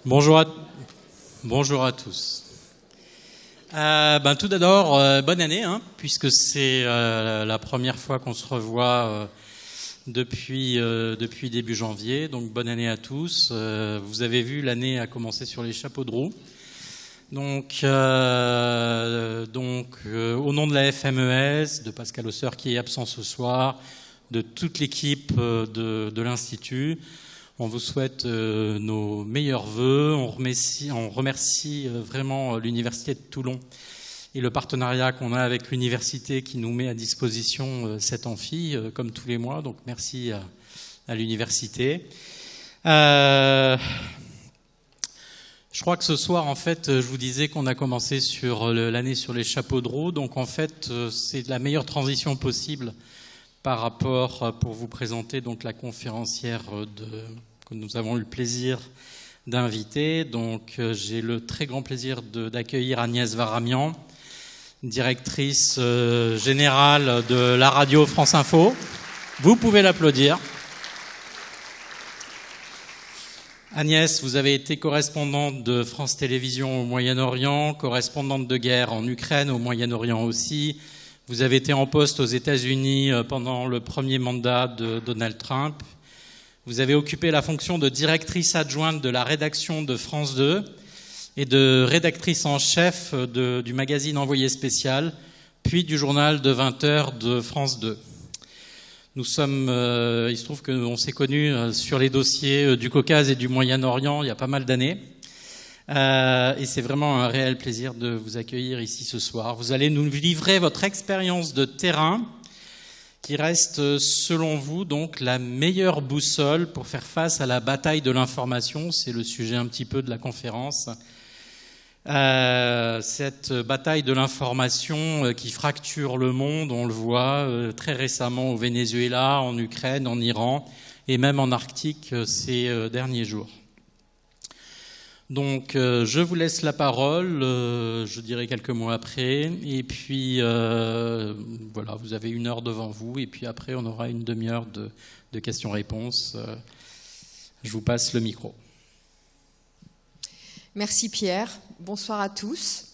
Bonjour à tous. Tout d'abord, bonne année, puisque c'est la première fois qu'on se revoit depuis début janvier. Donc bonne année à tous. Vous avez vu, l'année a commencé sur les chapeaux de roue. Donc, au nom de la FMES, de Pascal Hausseur qui est absent ce soir, de toute l'équipe de l'Institut, on vous souhaite nos meilleurs vœux. On remercie vraiment l'Université de Toulon et le partenariat qu'on a avec l'université qui nous met à disposition cet amphi, comme tous les mois. Donc merci à l'université. Je crois que ce soir, en fait, je vous disais qu'on a commencé sur l'année sur les chapeaux de roue. Donc en fait, c'est la meilleure transition possible par rapport pour vous présenter donc la conférencière que nous avons eu le plaisir d'inviter. Donc j'ai le très grand plaisir d'accueillir Agnès Varamian, directrice générale de la radio France Info. Vous pouvez l'applaudir. Agnès, vous avez été correspondante de France Télévisions au Moyen-Orient, correspondante de guerre en Ukraine, au Moyen-Orient aussi. Vous avez été en poste aux États-Unis pendant le premier mandat de Donald Trump. Vous avez occupé la fonction de directrice adjointe de la rédaction de France 2 et de rédactrice en chef du magazine Envoyé spécial, puis du journal de 20h de France 2. Il se trouve qu'on s'est connus sur les dossiers du Caucase et du Moyen-Orient il y a pas mal d'années. Et c'est vraiment un réel plaisir de vous accueillir ici ce soir. Vous allez nous livrer votre expérience de terrain qui reste, selon vous, donc la meilleure boussole pour faire face à la bataille de l'information. C'est le sujet un petit peu de la conférence. Cette bataille de l'information qui fracture le monde, on le voit très récemment au Venezuela, en Ukraine, en Iran et même en Arctique ces derniers jours. Donc, je vous laisse la parole, je dirai quelques mots après, et puis voilà, vous avez 1 heure devant vous, et puis après on aura une demi-heure de questions-réponses. Je vous passe le micro. Merci Pierre, bonsoir à tous.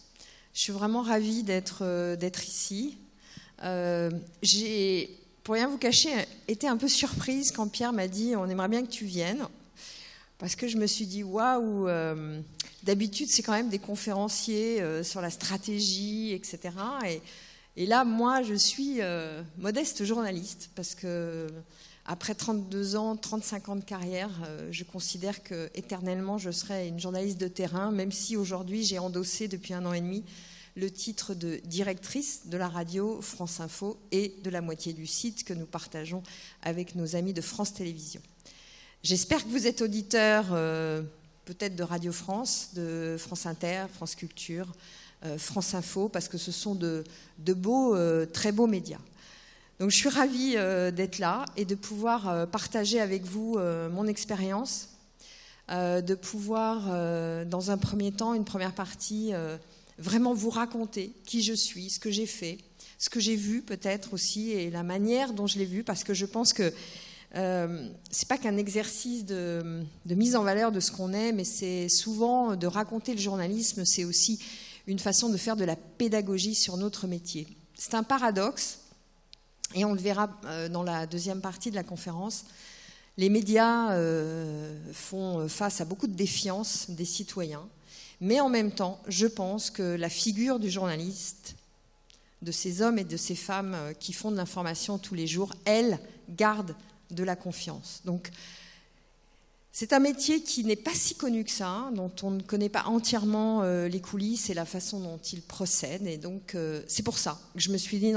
Je suis vraiment ravie d'être ici. J'ai, pour rien vous cacher, été un peu surprise quand Pierre m'a dit « on aimerait bien que tu viennes ». Parce que je me suis dit, waouh, d'habitude, c'est quand même des conférenciers sur la stratégie, etc. Et là, moi, je suis modeste journaliste, parce que après 32 ans, 35 ans de carrière, je considère que éternellement, je serai une journaliste de terrain, même si aujourd'hui, j'ai endossé depuis 1 an et demi le titre de directrice de la radio France Info et de la moitié du site que nous partageons avec nos amis de France Télévisions. J'espère que vous êtes auditeurs peut-être de Radio France, de France Inter, France Culture, France Info, parce que ce sont de beaux, très beaux médias. Donc je suis ravie d'être là et de pouvoir partager avec vous mon expérience, de pouvoir, dans un premier temps, une première partie, vraiment vous raconter qui je suis, ce que j'ai fait, ce que j'ai vu peut-être aussi et la manière dont je l'ai vu, parce que je pense que c'est pas qu'un exercice de mise en valeur de ce qu'on est, mais c'est souvent de raconter le journalisme, c'est aussi une façon de faire de la pédagogie sur notre métier. C'est un paradoxe, et on le verra dans la deuxième partie de la conférence. Les médias font face à beaucoup de défiance des citoyens, mais en même temps, je pense que la figure du journaliste, de ces hommes et de ces femmes qui font de l'information tous les jours, elle garde de la confiance. Donc, c'est un métier qui n'est pas si connu que ça, dont on ne connaît pas entièrement les coulisses et la façon dont il procède. Et donc, c'est pour ça que je me suis dit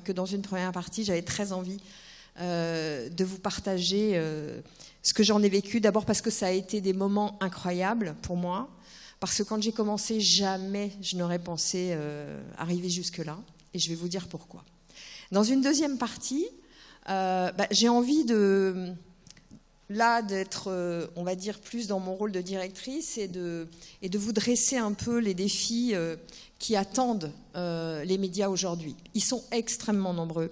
que dans une première partie, j'avais très envie de vous partager ce que j'en ai vécu. D'abord parce que ça a été des moments incroyables pour moi, parce que quand j'ai commencé, jamais je n'aurais pensé arriver jusque-là. Et je vais vous dire pourquoi. Dans une deuxième partie, j'ai envie d'être, on va dire, plus dans mon rôle de directrice et de vous dresser un peu les défis qui attendent les médias aujourd'hui. Ils sont extrêmement nombreux.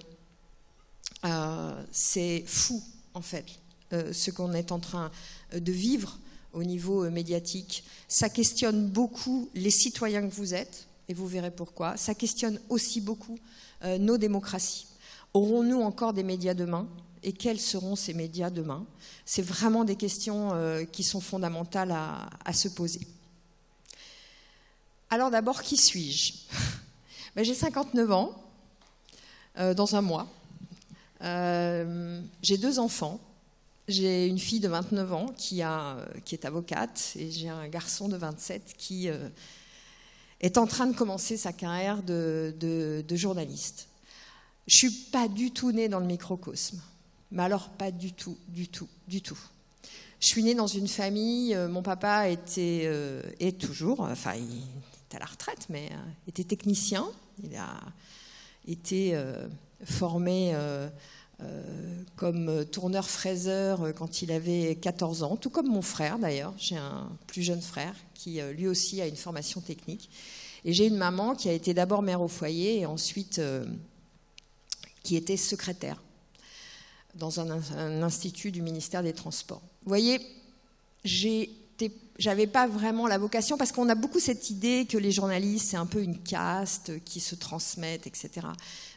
C'est fou, en fait, ce qu'on est en train de vivre au niveau médiatique. Ça questionne beaucoup les citoyens que vous êtes, et vous verrez pourquoi. Ça questionne aussi beaucoup nos démocraties. Aurons-nous encore des médias demain ? Et quels seront ces médias demain ? C'est vraiment des questions qui sont fondamentales à se poser. Alors d'abord, qui suis-je ? J'ai 59 ans, dans un mois. J'ai 2 enfants. J'ai une fille de 29 ans qui est avocate et j'ai un garçon de 27 qui est en train de commencer sa carrière de journaliste. Je ne suis pas du tout née dans le microcosme. Mais alors pas du tout. Je suis née dans une famille, mon papa est toujours, enfin il est à la retraite, mais était technicien. Il a été formé comme tourneur-fraiseur quand il avait 14 ans, tout comme mon frère d'ailleurs. J'ai un plus jeune frère qui lui aussi a une formation technique. Et j'ai une maman qui a été d'abord mère au foyer et ensuite qui était secrétaire dans un institut du ministère des Transports. Vous voyez, j'avais pas vraiment la vocation, parce qu'on a beaucoup cette idée que les journalistes, c'est un peu une caste qui se transmettent, etc.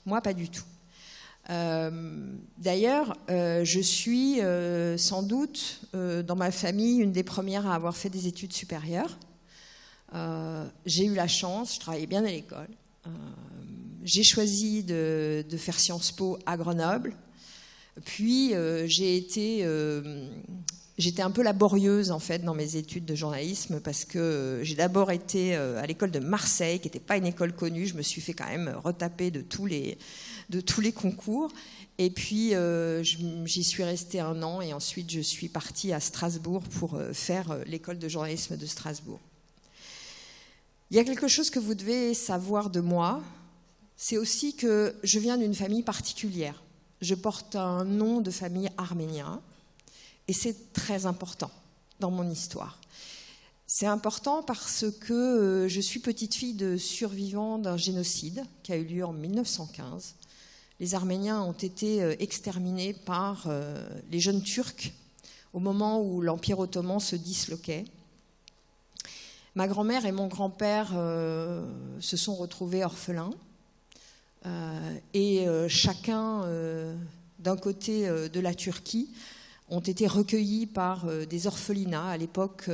Moi, pas du tout. D'ailleurs, je suis sans doute, dans ma famille, une des premières à avoir fait des études supérieures. J'ai eu la chance, je travaillais bien à l'école. J'ai choisi de faire Sciences Po à Grenoble. Puis j'étais un peu laborieuse en fait dans mes études de journalisme, parce que j'ai d'abord été à l'école de Marseille, qui n'était pas une école connue. Je me suis fait quand même retaper de tous les concours. Et puis j'y suis restée 1 an et ensuite je suis partie à Strasbourg pour faire l'école de journalisme de Strasbourg. Il y a quelque chose que vous devez savoir de moi, c'est aussi que je viens d'une famille particulière. Je porte un nom de famille arménien et c'est très important dans mon histoire. C'est important parce que je suis petite fille de survivants d'un génocide qui a eu lieu en 1915. Les Arméniens ont été exterminés par les jeunes Turcs au moment où l'Empire ottoman se disloquait. Ma grand-mère et mon grand-père se sont retrouvés orphelins. Et chacun d'un côté de la Turquie ont été recueillis par des orphelinats. À l'époque,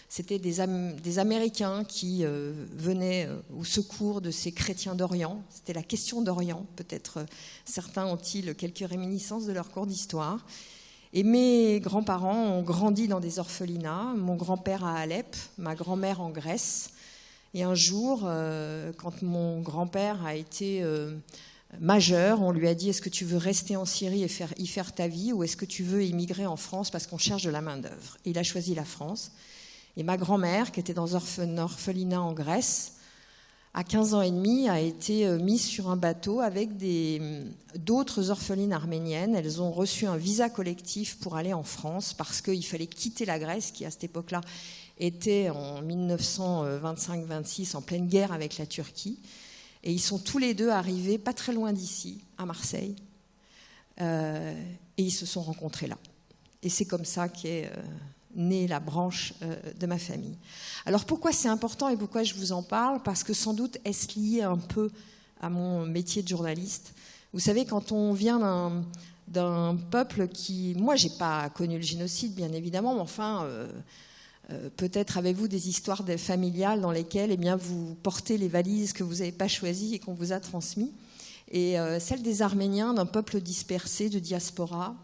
c'était des Américains qui venaient au secours de ces chrétiens d'Orient. C'était la question d'Orient. Peut-être certains ont-ils quelques réminiscences de leur cours d'histoire. Et mes grands-parents ont grandi dans des orphelinats. Mon grand-père à Alep, ma grand-mère en Grèce. Et un jour, quand mon grand-père a été majeur, on lui a dit « Est-ce que tu veux rester en Syrie et y faire ta vie, ou est-ce que tu veux immigrer en France parce qu'on cherche de la main-d'œuvre ?» Il a choisi la France. Et ma grand-mère, qui était dans un orphelinat en Grèce, à 15 ans et demi, a été mise sur un bateau avec d'autres orphelines arméniennes. Elles ont reçu un visa collectif pour aller en France parce qu'il fallait quitter la Grèce, qui à cette époque-là était en 1925-26 en pleine guerre avec la Turquie. Et ils sont tous les deux arrivés pas très loin d'ici, à Marseille. Et ils se sont rencontrés là. Et c'est comme ça qu'est née la branche de ma famille. Alors pourquoi c'est important et pourquoi je vous en parle ? Parce que sans doute est-ce lié un peu à mon métier de journaliste. Vous savez, quand on vient d'un peuple qui... Moi, j'ai pas connu le génocide, bien évidemment, mais enfin... peut-être avez-vous des histoires familiales dans lesquelles vous portez les valises que vous n'avez pas choisies et qu'on vous a transmises. Et celle des Arméniens, d'un peuple dispersé, de diaspora,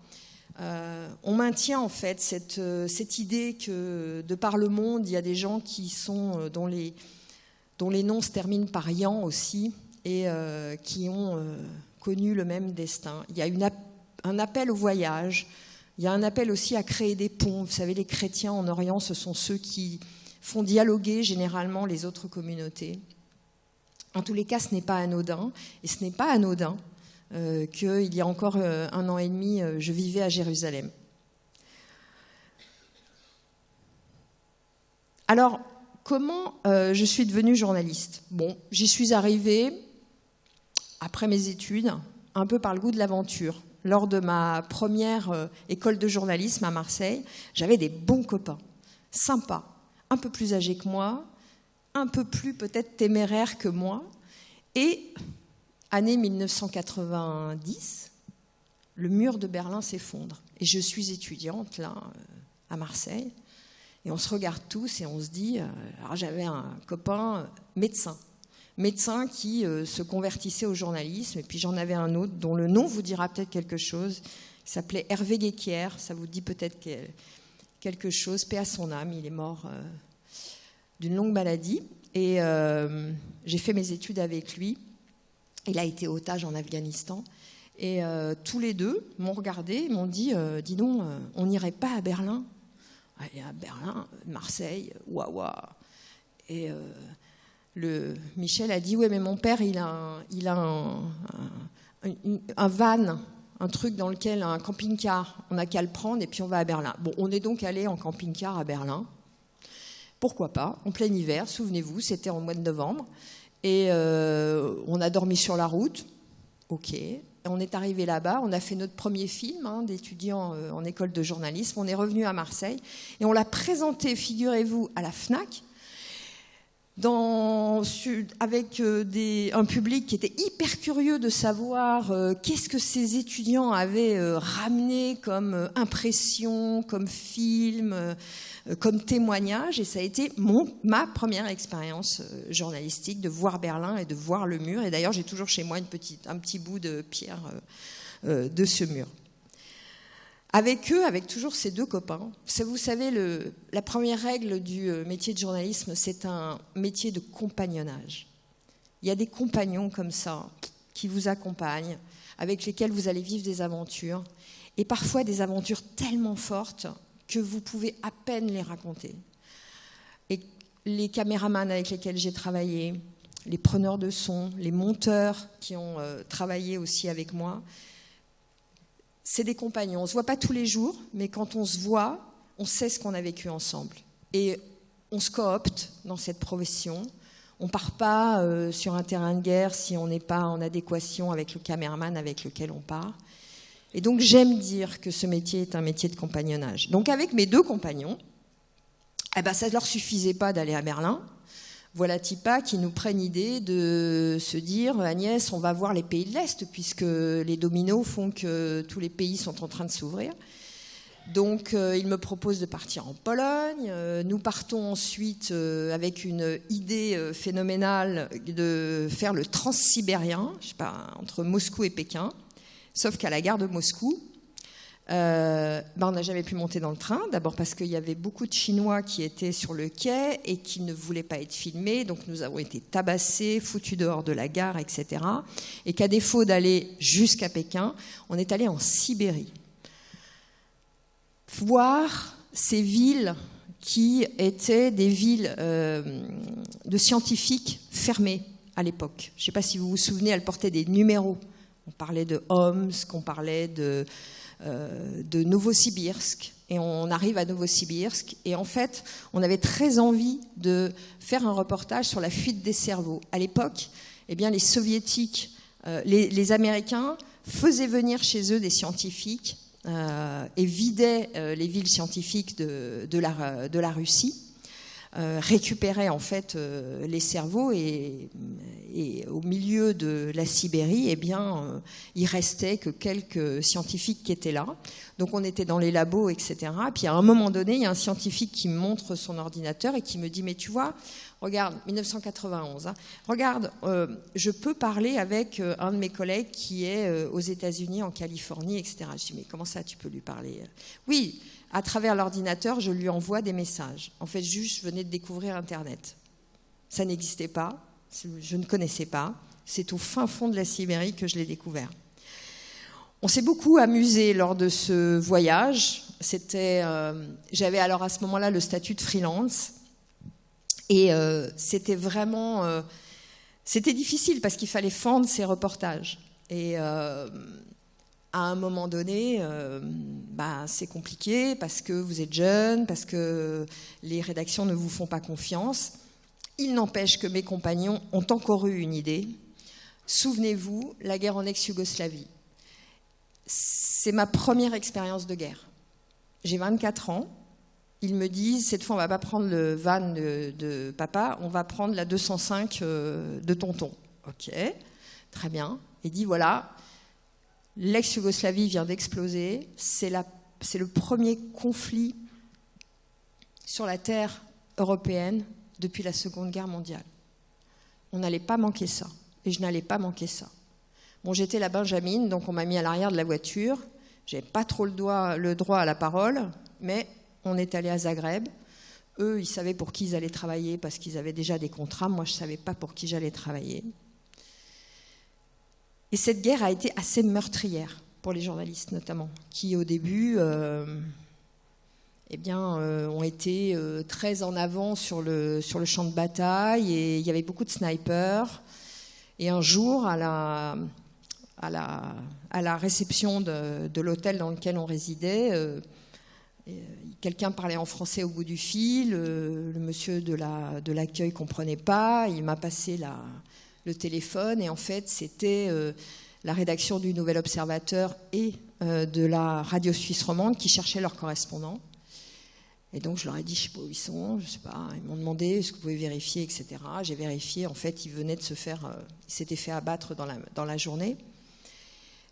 on maintient en fait cette idée que de par le monde, il y a des gens qui sont, dont les noms se terminent par Yan aussi, et qui ont connu le même destin. Il y a un appel au voyage. Il y a un appel aussi à créer des ponts. Vous savez, les chrétiens en Orient, ce sont ceux qui font dialoguer généralement les autres communautés. En tous les cas, ce n'est pas anodin. Et ce n'est pas anodin qu'il y a encore 1 an et demi, je vivais à Jérusalem. Alors, comment je suis devenue journaliste ? Bon, j'y suis arrivée, après mes études, un peu par le goût de l'aventure. Lors de ma première école de journalisme à Marseille, j'avais des bons copains. sympa, un peu plus âgé que moi, un peu plus peut-être téméraire que moi. Et, année 1990, le mur de Berlin s'effondre. Et je suis étudiante, là, à Marseille. Et on se regarde tous et on se dit... alors j'avais un copain médecin qui se convertissait au journalisme. Et puis j'en avais un autre dont le nom vous dira peut-être quelque chose. Il s'appelait Hervé Guéquière. Ça vous dit peut-être quelque chose. Paix à son âme, il est mort d'une longue maladie. Et j'ai fait mes études avec lui. Il a été otage en Afghanistan. Et tous les deux m'ont regardé, m'ont dit dis donc, on n'irait pas à Berlin. Et à Berlin, Marseille, ouah. Et Michel a dit ouais, mais mon père, il a un van, un truc dans lequel, un camping-car, on n'a qu'à le prendre et puis on va à Berlin. Bon, on est donc allé en camping-car à Berlin. Pourquoi pas, en plein hiver, souvenez-vous, c'était en mois de novembre. Et on a dormi sur la route. Ok. On est arrivé là-bas, on a fait notre premier film d'étudiants en école de journalisme. On est revenu à Marseille et on l'a présenté, figurez-vous, à la FNAC, avec un public qui était hyper curieux de savoir qu'est-ce que ces étudiants avaient ramené comme impression, comme film, comme témoignage. Et ça a été ma première expérience journalistique, de voir Berlin et de voir le mur. Et d'ailleurs, j'ai toujours chez moi un petit bout de pierre de ce mur. Avec eux, avec toujours ces deux copains, vous savez, la première règle du métier de journalisme, c'est un métier de compagnonnage. Il y a des compagnons comme ça qui vous accompagnent, avec lesquels vous allez vivre des aventures, et parfois des aventures tellement fortes que vous pouvez à peine les raconter. Et les caméramans avec lesquels j'ai travaillé, les preneurs de son, les monteurs qui ont travaillé aussi avec moi, c'est des compagnons. On ne se voit pas tous les jours, mais quand on se voit, on sait ce qu'on a vécu ensemble. Et on se coopte dans cette profession. On ne part pas sur un terrain de guerre si on n'est pas en adéquation avec le caméraman avec lequel on part. Et donc j'aime dire que ce métier est un métier de compagnonnage. Donc avec mes deux compagnons, ça ne leur suffisait pas d'aller à Berlin. Voilà TIPA qui nous prennent l'idée de se dire Agnès, on va voir les pays de l'Est puisque les dominos font que tous les pays sont en train de s'ouvrir. Donc ils me proposent de partir en Pologne. Nous partons ensuite avec une idée phénoménale de faire le transsibérien, entre Moscou et Pékin. Sauf qu'à la gare de Moscou, on n'a jamais pu monter dans le train. D'abord parce qu'il y avait beaucoup de Chinois qui étaient sur le quai et qui ne voulaient pas être filmés. Donc nous avons été tabassés, foutus dehors de la gare, etc. Et qu'à défaut d'aller jusqu'à Pékin, on est allé en Sibérie. Voir ces villes qui étaient des villes de scientifiques fermées à l'époque. Je ne sais pas si vous vous souvenez, elles portaient des numéros. On parlait de Omsk, on parlait de Novosibirsk. Et on arrive à Novosibirsk. Et en fait, on avait très envie de faire un reportage sur la fuite des cerveaux. À l'époque, les Soviétiques, les Américains faisaient venir chez eux des scientifiques et vidaient les villes scientifiques de la Russie. Récupérait en fait les cerveaux et au milieu de la Sibérie, il restait que quelques scientifiques qui étaient là. Donc on était dans les labos, etc. Puis à un moment donné, il y a un scientifique qui me montre son ordinateur et qui me dit « Mais tu vois, regarde, 1991, regarde, je peux parler avec un de mes collègues qui est aux États-Unis, en Californie, etc. » Je dis « Mais comment ça, tu peux lui parler ?» « Oui, à travers l'ordinateur, je lui envoie des messages. En fait, je venais de découvrir Internet. Ça n'existait pas, je ne connaissais pas. C'est au fin fond de la Sibérie que je l'ai découvert. » On s'est beaucoup amusé lors de ce voyage. J'avais alors à ce moment-là le statut de freelance. Et c'était vraiment... c'était difficile parce qu'il fallait fendre ces reportages. Et à un moment donné, c'est compliqué parce que vous êtes jeune, parce que les rédactions ne vous font pas confiance. Il n'empêche que mes compagnons ont encore eu une idée. Souvenez-vous, la guerre en ex-Yougoslavie. C'est ma première expérience de guerre. J'ai 24 ans ils me disent, cette fois on va pas prendre le van de papa, on va prendre la 205 de tonton. Ok, très bien. Il dit voilà, l'ex-Yougoslavie vient d'exploser, c'est le premier conflit sur la terre européenne depuis la Seconde Guerre mondiale. On n'allait pas manquer ça, et je n'allais pas manquer ça. Bon, j'étais la Benjamine, donc on m'a mis à l'arrière de la voiture, j'avais pas trop le droit à la parole, mais on est allé à Zagreb. Eux, ils savaient pour qui ils allaient travailler parce qu'ils avaient déjà des contrats. Moi, je ne savais pas pour qui j'allais travailler. Et cette guerre a été assez meurtrière pour les journalistes, notamment, qui, au début, ont été très en avant sur le champ de bataille. Et il y avait beaucoup de snipers. Et un jour, à la réception de l'hôtel dans lequel on résidait, quelqu'un parlait en français au bout du fil, le monsieur de l'accueil ne comprenait pas, il m'a passé le téléphone et en fait c'était la rédaction du Nouvel Observateur et de la radio suisse romande qui cherchaient leurs correspondants. Et donc je leur ai dit, je ne sais pas où ils sont, je sais pas, ils m'ont demandé est-ce que vous pouvez vérifier, etc. J'ai vérifié, en fait ils venaient de ils s'étaient fait abattre dans la journée.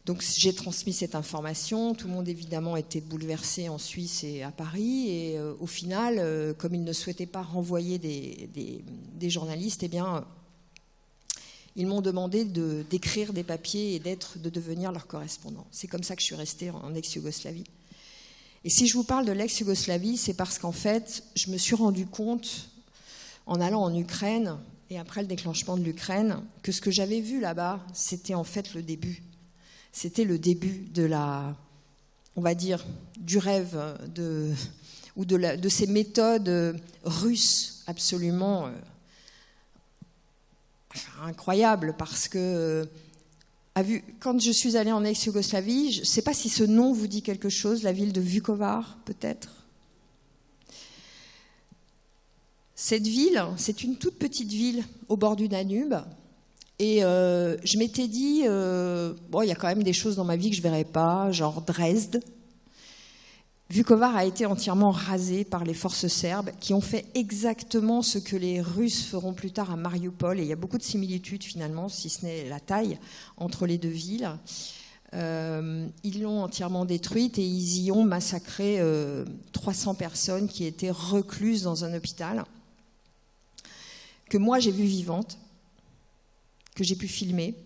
Donc j'ai transmis cette information, tout le monde évidemment était bouleversé en Suisse et à Paris, et au final, comme ils ne souhaitaient pas renvoyer des journalistes, eh bien, ils m'ont demandé d'écrire des papiers et de devenir leur correspondant. C'est comme ça que je suis restée en ex-Yougoslavie. Et si je vous parle de l'ex-Yougoslavie, c'est parce qu'en fait, je me suis rendu compte, en allant en Ukraine, et après le déclenchement de l'Ukraine, que ce que j'avais vu là-bas, c'était en fait le début. C'était le début on va dire, du rêve de ces méthodes russes absolument incroyables, parce que quand je suis allée en ex-Yougoslavie, je ne sais pas si ce nom vous dit quelque chose, la ville de Vukovar, peut-être. Cette ville, c'est une toute petite ville au bord du Danube. Et je m'étais dit, il y a quand même des choses dans ma vie que je ne verrai pas, genre Dresde. Vukovar a été entièrement rasé par les forces serbes qui ont fait exactement ce que les Russes feront plus tard à Mariupol. Et il y a beaucoup de similitudes finalement, si ce n'est la taille, entre les deux villes. Ils l'ont entièrement détruite et ils y ont massacré 300 personnes qui étaient recluses dans un hôpital que moi j'ai vu vivante, que j'ai pu filmer.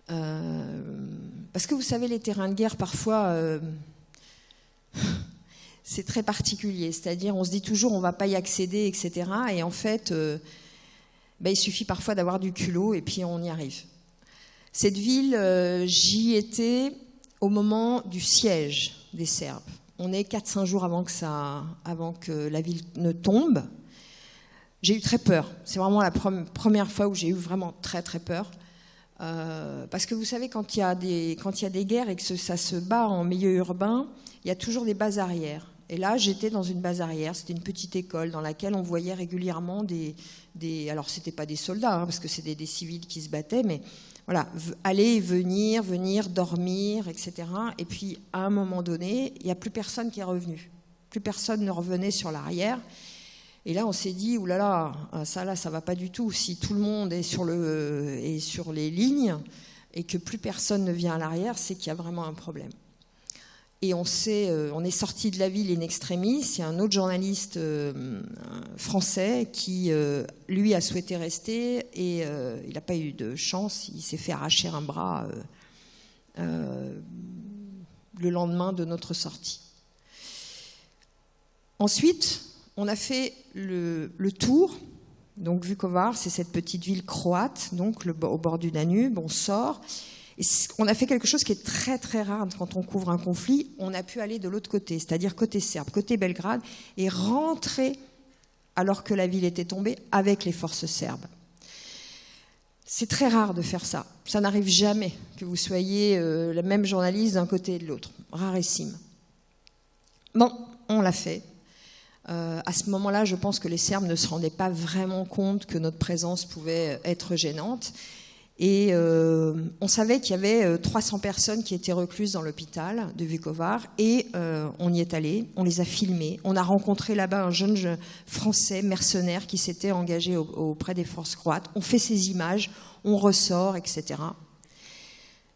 Parce que vous savez, les terrains de guerre, parfois, c'est très particulier. C'est-à-dire, on se dit toujours, on ne va pas y accéder, etc. Et en fait, il suffit parfois d'avoir du culot et puis on y arrive. Cette ville, j'y étais au moment du siège des Serbes. On est 4-5 jours avant que la ville ne tombe. J'ai eu très peur. C'est vraiment la première fois où j'ai eu vraiment très très peur. Parce que vous savez, quand il y a des guerres et que ça se bat en milieu urbain, il y a toujours des bases arrières. Et là, j'étais dans une base arrière. C'était une petite école dans laquelle on voyait régulièrement alors, c'était pas des soldats, parce que c'était des civils qui se battaient, mais voilà, aller, venir, dormir, etc. Et puis, à un moment donné, il n'y a plus personne qui est revenu. Plus personne ne revenait sur l'arrière. Et là, on s'est dit, oulala, ça va pas du tout. Si tout le monde est sur les lignes et que plus personne ne vient à l'arrière, c'est qu'il y a vraiment un problème. Et on est sorti de la ville in extremis. Il y a un autre journaliste français qui, lui, a souhaité rester et il n'a pas eu de chance. Il s'est fait arracher un bras le lendemain de notre sortie. Ensuite, on a fait le tour. Donc Vukovar, c'est cette petite ville croate, donc au bord du Danube. On sort. Et on a fait quelque chose qui est très très rare quand on couvre un conflit. On a pu aller de l'autre côté, c'est-à-dire côté serbe, côté Belgrade, et rentrer alors que la ville était tombée avec les forces serbes. C'est très rare de faire ça. Ça n'arrive jamais que vous soyez le même journaliste d'un côté et de l'autre. Rarissime. Bon, on l'a fait. À ce moment-là, je pense que les Serbes ne se rendaient pas vraiment compte que notre présence pouvait être gênante. Et on savait qu'il y avait 300 personnes qui étaient recluses dans l'hôpital de Vukovar. Et on y est allé, on les a filmés. On a rencontré là-bas un jeune Français mercenaire qui s'était engagé auprès des forces croates. On fait ces images, on ressort, etc.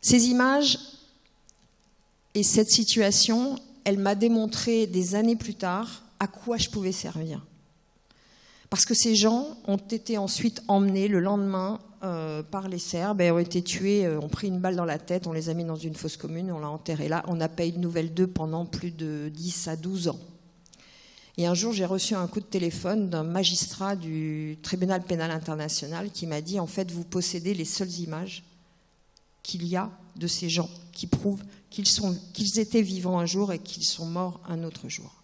Ces images et cette situation, elle m'a démontré des années plus tard à quoi je pouvais servir. Parce que ces gens ont été ensuite emmenés le lendemain par les Serbes et ont été tués, ont pris une balle dans la tête, on les a mis dans une fosse commune, on l'a enterré là. On n'a pas eu de nouvelles d'eux pendant plus de 10 à 12 ans. Et un jour, j'ai reçu un coup de téléphone d'un magistrat du tribunal pénal international qui m'a dit, en fait, vous possédez les seules images qu'il y a de ces gens qui prouvent qu'ils étaient vivants un jour et qu'ils sont morts un autre jour.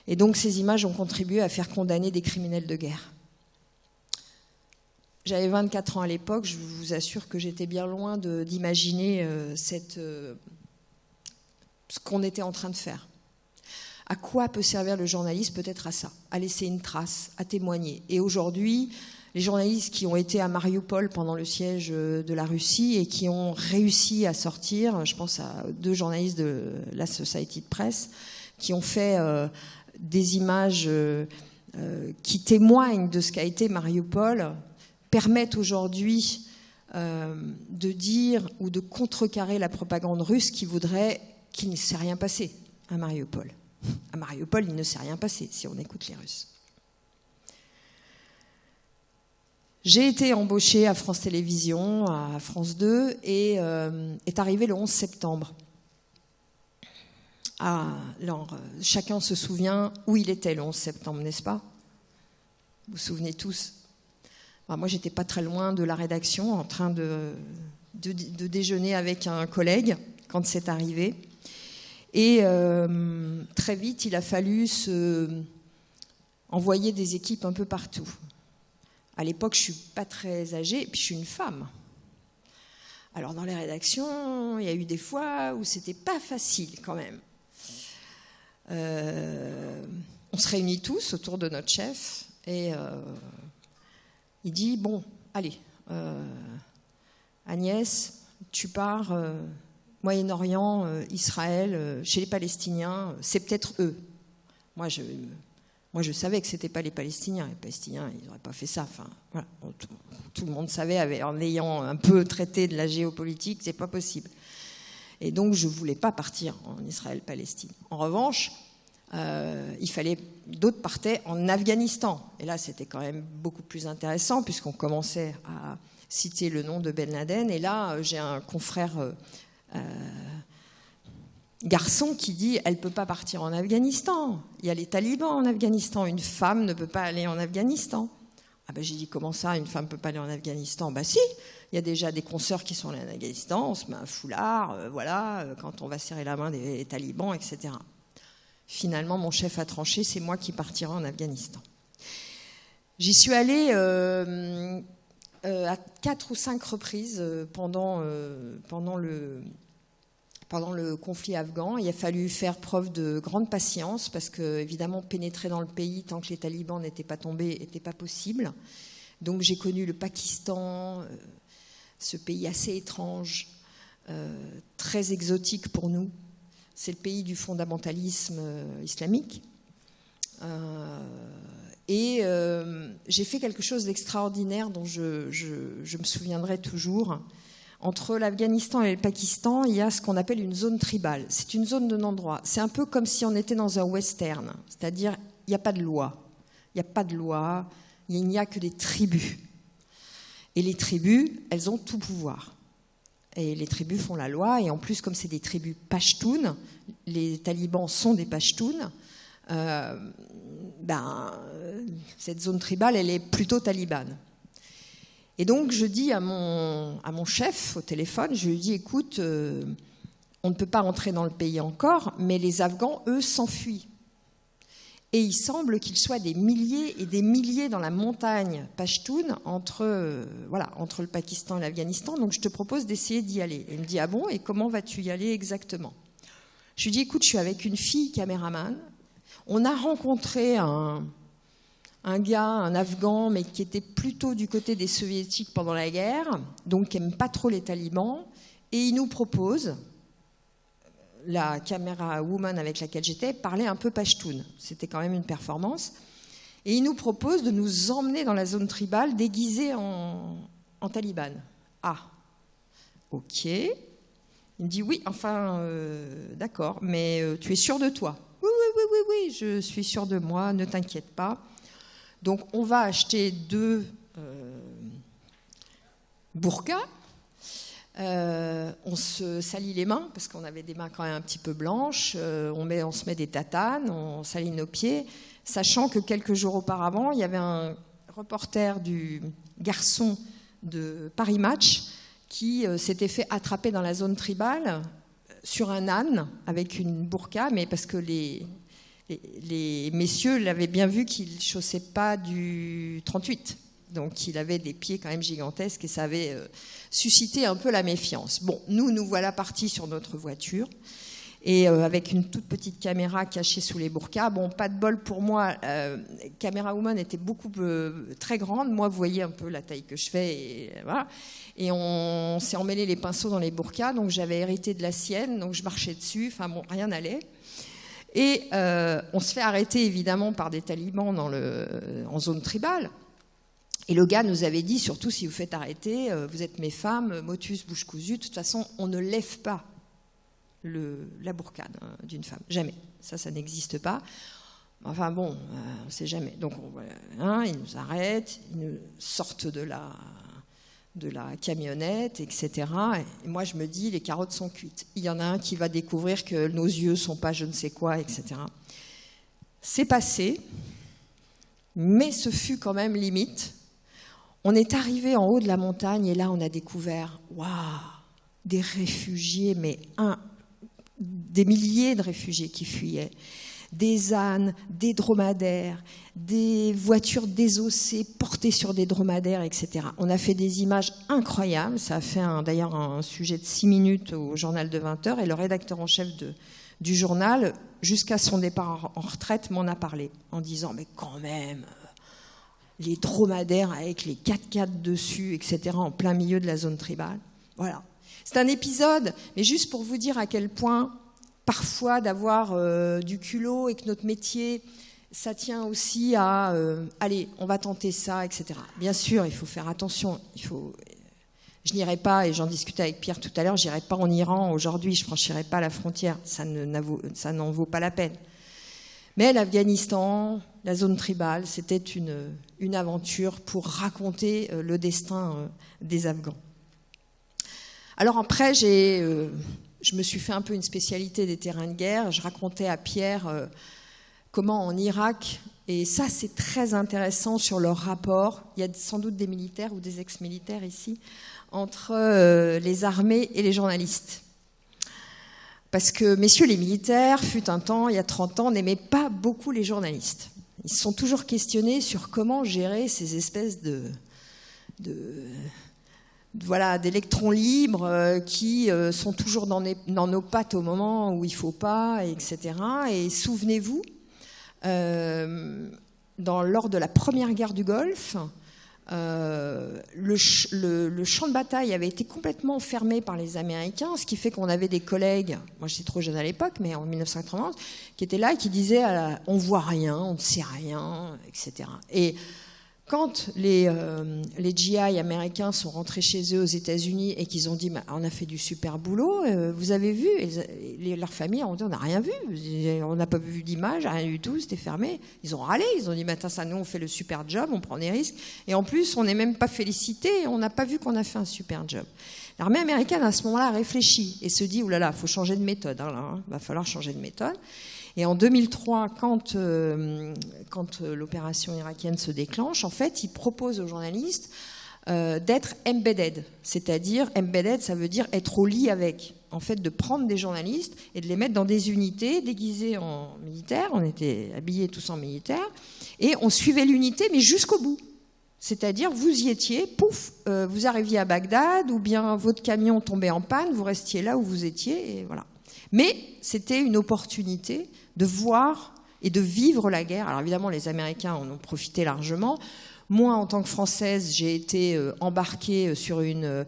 Et donc ces images ont contribué à faire condamner des criminels de guerre. J'avais 24 ans à l'époque, je vous assure que j'étais bien loin d'imaginer ce qu'on était en train de faire. À quoi peut servir le journaliste? Peut-être à ça, à laisser une trace, à témoigner. Et aujourd'hui, les journalistes qui ont été à Mariupol pendant le siège de la Russie et qui ont réussi à sortir, je pense à 2 journalistes de la Society de Presse, qui ont fait des images qui témoignent de ce qu'a été Mariupol, permettent aujourd'hui de dire ou de contrecarrer la propagande russe qui voudrait qu'il ne s'est rien passé à Mariupol. À Mariupol, il ne s'est rien passé si on écoute les Russes. J'ai été embauchée à France Télévisions, à France 2, et est arrivé le 11 septembre. Alors, chacun se souvient où il était le 11 septembre, n'est-ce pas? Vous vous souvenez tous? Moi, j'étais pas très loin de la rédaction, en train de déjeuner avec un collègue quand c'est arrivé. Et très vite, il a fallu envoyer des équipes un peu partout. À l'époque, je suis pas très âgée, et puis je suis une femme. Alors, dans les rédactions, il y a eu des fois où c'était pas facile quand même. On se réunit tous autour de notre chef et il dit, bon, allez, Agnès, tu pars Moyen-Orient, Israël, chez les Palestiniens, c'est peut-être eux. Moi, je savais que c'était pas les Palestiniens. Les Palestiniens, ils n'auraient pas fait ça. Enfin, voilà. Tout le monde savait, en ayant un peu traité de la géopolitique, c'est pas possible. Et donc, je voulais pas partir en Israël-Palestine. En revanche, il fallait, d'autres partaient en Afghanistan. Et là, c'était quand même beaucoup plus intéressant puisqu'on commençait à citer le nom de Ben Laden. Et là, j'ai un confrère garçon qui dit « elle ne peut pas partir en Afghanistan. Il y a les talibans en Afghanistan. Une femme ne peut pas aller en Afghanistan. » Ah ben, j'ai dit « comment ça, une femme ne peut pas aller en Afghanistan ?» Ben si, il y a déjà des consoeurs qui sont allés en Afghanistan, on se met un foulard, quand on va serrer la main des talibans, etc. Finalement, mon chef a tranché, c'est moi qui partirai en Afghanistan. J'y suis allée à 4 ou 5 reprises pendant le conflit afghan. Il a fallu faire preuve de grande patience parce que, évidemment, pénétrer dans le pays tant que les talibans n'étaient pas tombés n'était pas possible. Donc j'ai connu le Pakistan, ce pays assez étrange, très exotique pour nous. C'est le pays du fondamentalisme islamique. Et j'ai fait quelque chose d'extraordinaire dont je me souviendrai toujours. Entre l'Afghanistan et le Pakistan, il y a ce qu'on appelle une zone tribale. C'est une zone de non-droit. C'est un peu comme si on était dans un western, c'est-à-dire il n'y a pas de loi. Il n'y a pas de loi, il n'y a que des tribus. Et les tribus, elles ont tout pouvoir. Et les tribus font la loi, et en plus, comme c'est des tribus pashtunes, les talibans sont des pashtunes, cette zone tribale, elle est plutôt talibane. Et donc, je dis à mon chef au téléphone, je lui dis, écoute, on ne peut pas entrer dans le pays encore, mais les Afghans, eux, s'enfuient. Et il semble qu'il soit des milliers et des milliers dans la montagne pashtoune entre le Pakistan et l'Afghanistan. Donc, je te propose d'essayer d'y aller. Et il me dit, ah bon, et comment vas-tu y aller exactement? Je lui dis, écoute, je suis avec une fille caméraman. On a rencontré un un gars, un Afghan, mais qui était plutôt du côté des soviétiques pendant la guerre, donc qui n'aime pas trop les talibans, et il nous propose, la caméra woman avec laquelle j'étais, parlait un peu pachtoun. C'était quand même une performance. Et il nous propose de nous emmener dans la zone tribale déguisés en taliban. Ah, ok. Il me dit oui, enfin, d'accord, mais tu es sûr de toi? Oui, je suis sûr de moi, ne t'inquiète pas. Donc on va acheter 2 burqas. On se salit les mains parce qu'on avait des mains quand même un petit peu blanches. On se met des tatanes, on salit nos pieds, sachant que quelques jours auparavant, il y avait un reporter du Garçon de Paris Match qui s'était fait attraper dans la zone tribale sur un âne avec une burqa, mais parce que les messieurs l'avaient bien vu qu'il ne chaussait pas du 38. Donc il avait des pieds quand même gigantesques et ça avait suscité un peu la méfiance. Bon, nous voilà partis sur notre voiture et avec une toute petite caméra cachée sous les burqas. Bon, pas de bol pour moi, Caméra Woman était très grande. Moi, vous voyez un peu la taille que je fais. Et, voilà. Et on s'est emmêlé les pinceaux dans les burqas, donc j'avais hérité de la sienne, donc je marchais dessus, enfin bon, rien n'allait. Et on se fait arrêter évidemment par des talibans en zone tribale. Et le gars nous avait dit, surtout si vous faites arrêter, vous êtes mes femmes, motus, bouche cousue, de toute façon, on ne lève pas la burqa d'une femme. Jamais. Ça n'existe pas. Enfin bon, on ne sait jamais. Donc, ils nous arrêtent, ils nous sortent de la camionnette, etc. Et moi, je me dis, les carottes sont cuites. Il y en a un qui va découvrir que nos yeux ne sont pas je ne sais quoi, etc. C'est passé, mais ce fut quand même limite. On est arrivé en haut de la montagne et là, on a découvert, des réfugiés, mais des milliers de réfugiés qui fuyaient. Des ânes, des dromadaires, des voitures désossées portées sur des dromadaires, etc. On a fait des images incroyables. Ça a fait d'ailleurs un sujet de 6 minutes au journal de 20 heures. Et le rédacteur en chef du journal, jusqu'à son départ en retraite, m'en a parlé en disant « Mais quand même, les dromadaires avec les 4x4 dessus, etc., en plein milieu de la zone tribale. » Voilà. C'est un épisode, mais juste pour vous dire à quel point parfois d'avoir du culot et que notre métier, ça tient aussi à allez, on va tenter ça, etc. Bien sûr, il faut faire attention. Je n'irai pas, et j'en discutais avec Pierre tout à l'heure, je n'irai pas en Iran aujourd'hui, je ne franchirai pas la frontière. Ça n'en vaut pas la peine. Mais l'Afghanistan, la zone tribale, c'était une aventure pour raconter le destin des Afghans. Alors après, je me suis fait un peu une spécialité des terrains de guerre. Je racontais à Pierre comment en Irak, et ça c'est très intéressant sur leur rapport, il y a sans doute des militaires ou des ex-militaires ici, entre les armées et les journalistes. Parce que, messieurs les militaires, fut un temps, il y a 30 ans, n'aimaient pas beaucoup les journalistes. Ils se sont toujours questionnés sur comment gérer ces espèces d'électrons libres qui sont toujours dans nos pattes au moment où il ne faut pas, etc. Et souvenez-vous, lors de la première guerre du Golfe, le champ de bataille avait été complètement fermé par les Américains, ce qui fait qu'on avait des collègues, moi j'étais trop jeune à l'époque, mais en 1930, qui étaient là et qui disaient on ne voit rien, on ne sait rien, etc. Et quand les GI américains sont rentrés chez eux aux États-Unis et qu'ils ont dit on a fait du super boulot, vous avez vu, et leurs familles ont dit on n'a rien vu, on n'a pas vu d'image, rien du tout, c'était fermé. Ils ont râlé, ils ont dit ça, nous on fait le super job, on prend des risques, et en plus on n'est même pas félicité, on n'a pas vu qu'on a fait un super job. L'armée américaine à ce moment-là réfléchit et se dit oulala, faut changer de méthode, va falloir changer de méthode. Et en 2003, quand l'opération irakienne se déclenche, en fait, ils proposent aux journalistes d'être embedded. C'est-à-dire, embedded, ça veut dire être au lit avec. En fait, de prendre des journalistes et de les mettre dans des unités déguisées en militaires. On était habillés tous en militaires. Et on suivait l'unité, mais jusqu'au bout. C'est-à-dire, vous y étiez, pouf, vous arriviez à Bagdad, ou bien votre camion tombait en panne, vous restiez là où vous étiez, et voilà. Mais c'était une opportunité de voir et de vivre la guerre. Alors évidemment, les Américains en ont profité largement. Moi, en tant que Française, j'ai été embarquée sur une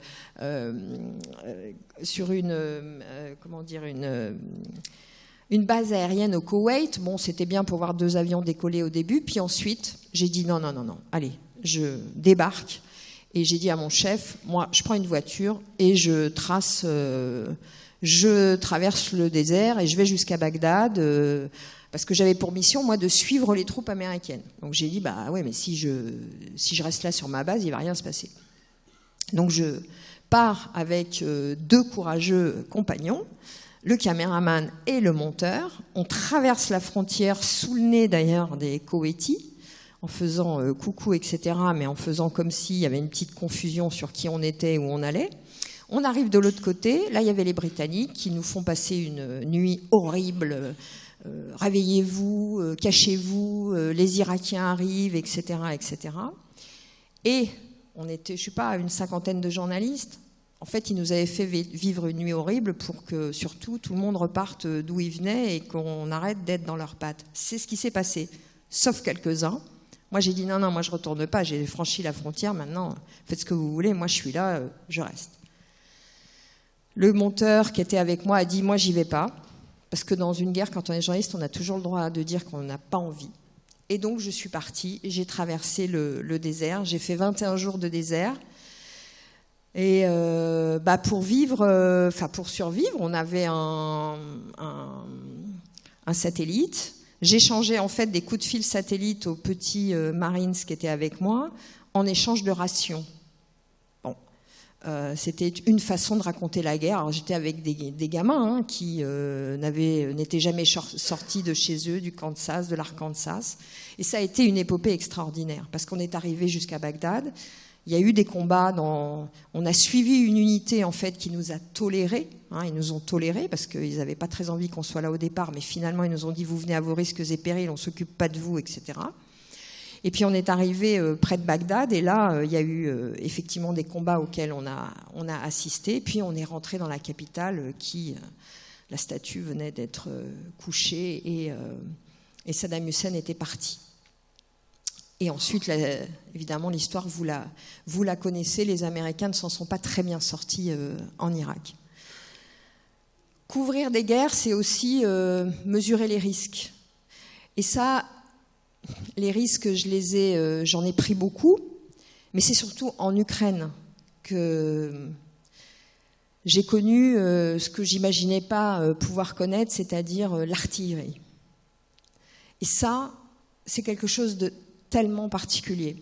base aérienne au Koweït. Bon, c'était bien pour voir 2 avions décoller au début. Puis ensuite, j'ai dit non, allez, je débarque. Et j'ai dit à mon chef, moi, je prends une voiture et je traverse le désert et je vais jusqu'à Bagdad, parce que j'avais pour mission, moi, de suivre les troupes américaines. Donc j'ai dit, bah ouais, mais si je reste là sur ma base, il va rien se passer. Donc je pars avec 2 courageux compagnons, le caméraman et le monteur. On traverse la frontière sous le nez d'ailleurs des Koweïtis, en faisant coucou, etc., mais en faisant comme s'il y avait une petite confusion sur qui on était, où on allait. On arrive de l'autre côté, là il y avait les Britanniques qui nous font passer une nuit horrible, réveillez-vous, cachez-vous, les Irakiens arrivent, etc., etc. Et on était, je ne sais pas, une 50aine de journalistes. En fait, ils nous avaient fait vivre une nuit horrible pour que surtout tout le monde reparte d'où il venait et qu'on arrête d'être dans leurs pattes. C'est ce qui s'est passé, sauf quelques-uns. Moi, j'ai dit non, moi je retourne pas, j'ai franchi la frontière, maintenant faites ce que vous voulez, moi je suis là, je reste. Le monteur qui était avec moi a dit moi j'y vais pas, parce que dans une guerre, quand on est journaliste, on a toujours le droit de dire qu'on n'a pas envie. Et donc je suis partie, j'ai traversé le désert, j'ai fait 21 jours de désert. Et pour survivre, on avait un satellite. J'échangeais en fait des coups de fil satellites aux petits Marines qui étaient avec moi en échange de rations. Bon, c'était une façon de raconter la guerre. Alors j'étais avec des gamins qui n'étaient jamais sortis de chez eux, du Kansas, de l'Arkansas. Et ça a été une épopée extraordinaire parce qu'on est arrivé jusqu'à Bagdad. Il y a eu des combats, on a suivi une unité en fait qui nous a tolérés, ils nous ont tolérés parce qu'ils n'avaient pas très envie qu'on soit là au départ, mais finalement ils nous ont dit vous venez à vos risques et périls, on ne s'occupe pas de vous, etc. Et puis on est arrivé près de Bagdad et là il y a eu effectivement des combats auxquels on a assisté, puis on est rentré dans la capitale la statue venait d'être couchée et Saddam Hussein était parti. Et ensuite, évidemment, l'histoire, vous la connaissez, les Américains ne s'en sont pas très bien sortis en Irak. Couvrir des guerres, c'est aussi mesurer les risques. Et ça, les risques, j'en ai pris beaucoup, mais c'est surtout en Ukraine que j'ai connu ce que j'imaginais pas pouvoir connaître, c'est-à-dire l'artillerie. Et ça, c'est quelque chose de tellement particulier.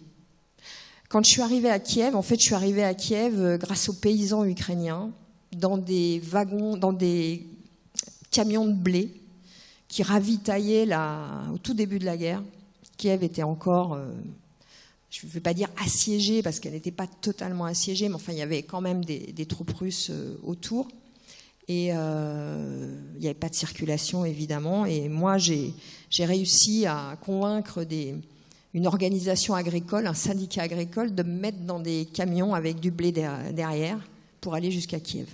Quand je suis arrivée à Kiev, je suis arrivée à Kiev grâce aux paysans ukrainiens, dans des wagons, dans des camions de blé qui ravitaillaient au tout début de la guerre. Kiev était encore, je ne vais pas dire assiégée, parce qu'elle n'était pas totalement assiégée, mais enfin, il y avait quand même des troupes russes autour. Et il n'y avait pas de circulation, évidemment. Et moi, j'ai réussi à convaincre une organisation agricole, un syndicat agricole, de me mettre dans des camions avec du blé derrière pour aller jusqu'à Kiev.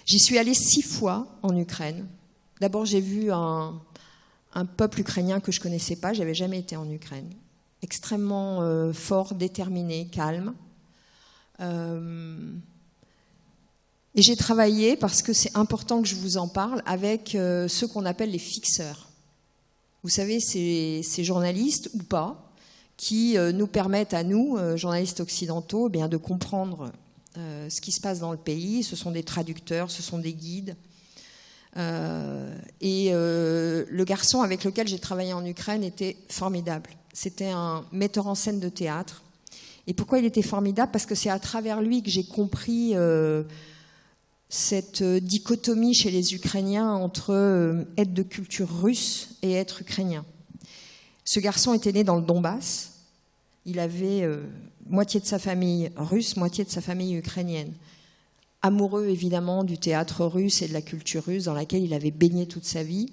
J'y suis allée 6 fois en Ukraine. D'abord, j'ai vu un peuple ukrainien que je ne connaissais pas, je n'avais jamais été en Ukraine. Extrêmement fort, déterminé, calme. Et j'ai travaillé, parce que c'est important que je vous en parle, avec ceux qu'on appelle les fixeurs. Vous savez, ces journalistes ou pas, qui nous permettent à nous, journalistes occidentaux, de comprendre ce qui se passe dans le pays. Ce sont des traducteurs, ce sont des guides. Et le garçon avec lequel j'ai travaillé en Ukraine était formidable. C'était un metteur en scène de théâtre. Et pourquoi il était formidable ? Parce que c'est à travers lui que j'ai compris cette dichotomie chez les Ukrainiens entre être de culture russe et être ukrainien. Ce garçon était né dans le Donbass. Il avait moitié de sa famille russe, moitié de sa famille ukrainienne. Amoureux évidemment du théâtre russe et de la culture russe dans laquelle il avait baigné toute sa vie.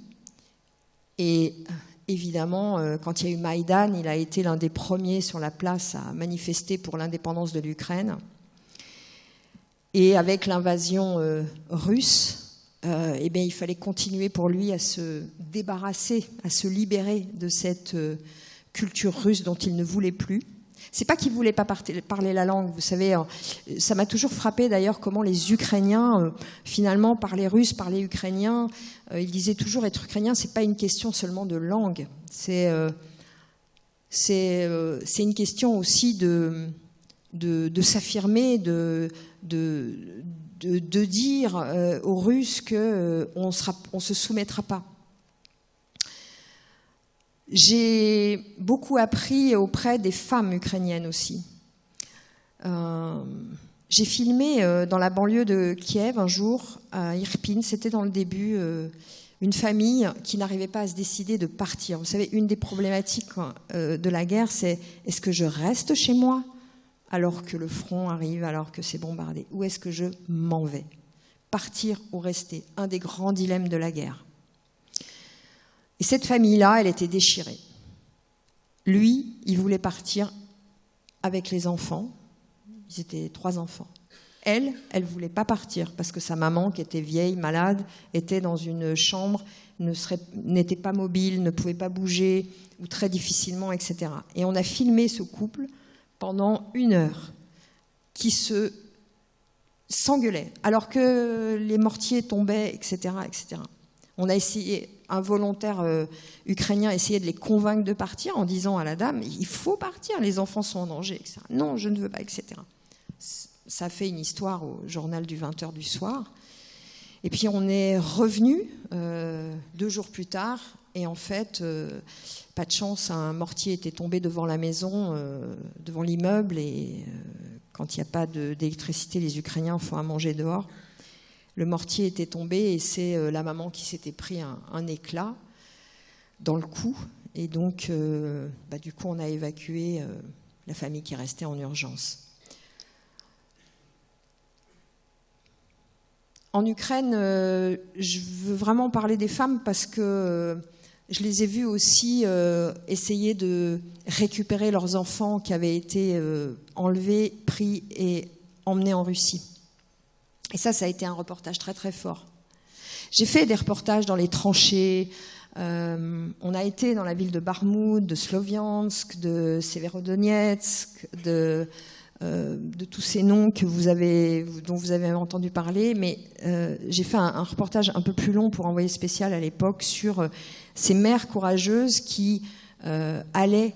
Et évidemment, quand il y a eu Maïdan, il a été l'un des premiers sur la place à manifester pour l'indépendance de l'Ukraine. Et avec l'invasion russe, eh bien, il fallait continuer pour lui à se débarrasser, à se libérer de cette culture russe dont il ne voulait plus. C'est pas qu'il voulait pas parler la langue, vous savez, ça m'a toujours frappé d'ailleurs comment les Ukrainiens finalement parlaient russe, parlaient ukrainien. Ils disaient toujours être ukrainien, c'est pas une question seulement de langue, c'est une question aussi de s'affirmer, de dire aux Russes qu'on ne se soumettra pas. J'ai beaucoup appris auprès des femmes ukrainiennes aussi. J'ai filmé dans la banlieue de Kiev un jour, à Irpin, c'était dans le début, une famille qui n'arrivait pas à se décider de partir. Vous savez, une des problématiques de la guerre, c'est est-ce que je reste chez moi alors que le front arrive, alors que c'est bombardé, ou est-ce que je m'en vais? Partir ou rester, un des grands dilemmes de la guerre. Et cette famille-là, elle était déchirée. Lui, il voulait partir avec les enfants. Ils étaient 3 enfants. Elle voulait pas partir parce que sa maman, qui était vieille, malade, était dans une chambre, n'était pas mobile, ne pouvait pas bouger, ou très difficilement, etc. Et on a filmé ce couple pendant 1 heure, qui s'engueulait, alors que les mortiers tombaient, etc., etc. On a essayé, un volontaire ukrainien a essayé de les convaincre de partir en disant à la dame, il faut partir, les enfants sont en danger, etc. Non, je ne veux pas, etc. Ça fait une histoire au journal du 20h du soir. Et puis on est revenu 2 jours plus tard, et en fait, pas de chance, un mortier était tombé devant la maison, devant l'immeuble, et quand il n'y a pas d'électricité, les Ukrainiens font à manger dehors. Le mortier était tombé, et c'est la maman qui s'était pris un éclat dans le cou, et donc du coup on a évacué la famille qui restait en urgence. En Ukraine, je veux vraiment parler des femmes parce que je les ai vues aussi essayer de récupérer leurs enfants qui avaient été enlevés, pris et emmenés en Russie. Et ça a été un reportage très très fort. J'ai fait des reportages dans les tranchées. On a été dans la ville de Bakhmout, de Sloviansk, de Severodonetsk, de tous ces noms dont vous avez entendu parler, mais j'ai fait un reportage un peu plus long pour Envoyé spécial à l'époque sur ces mères courageuses qui allaient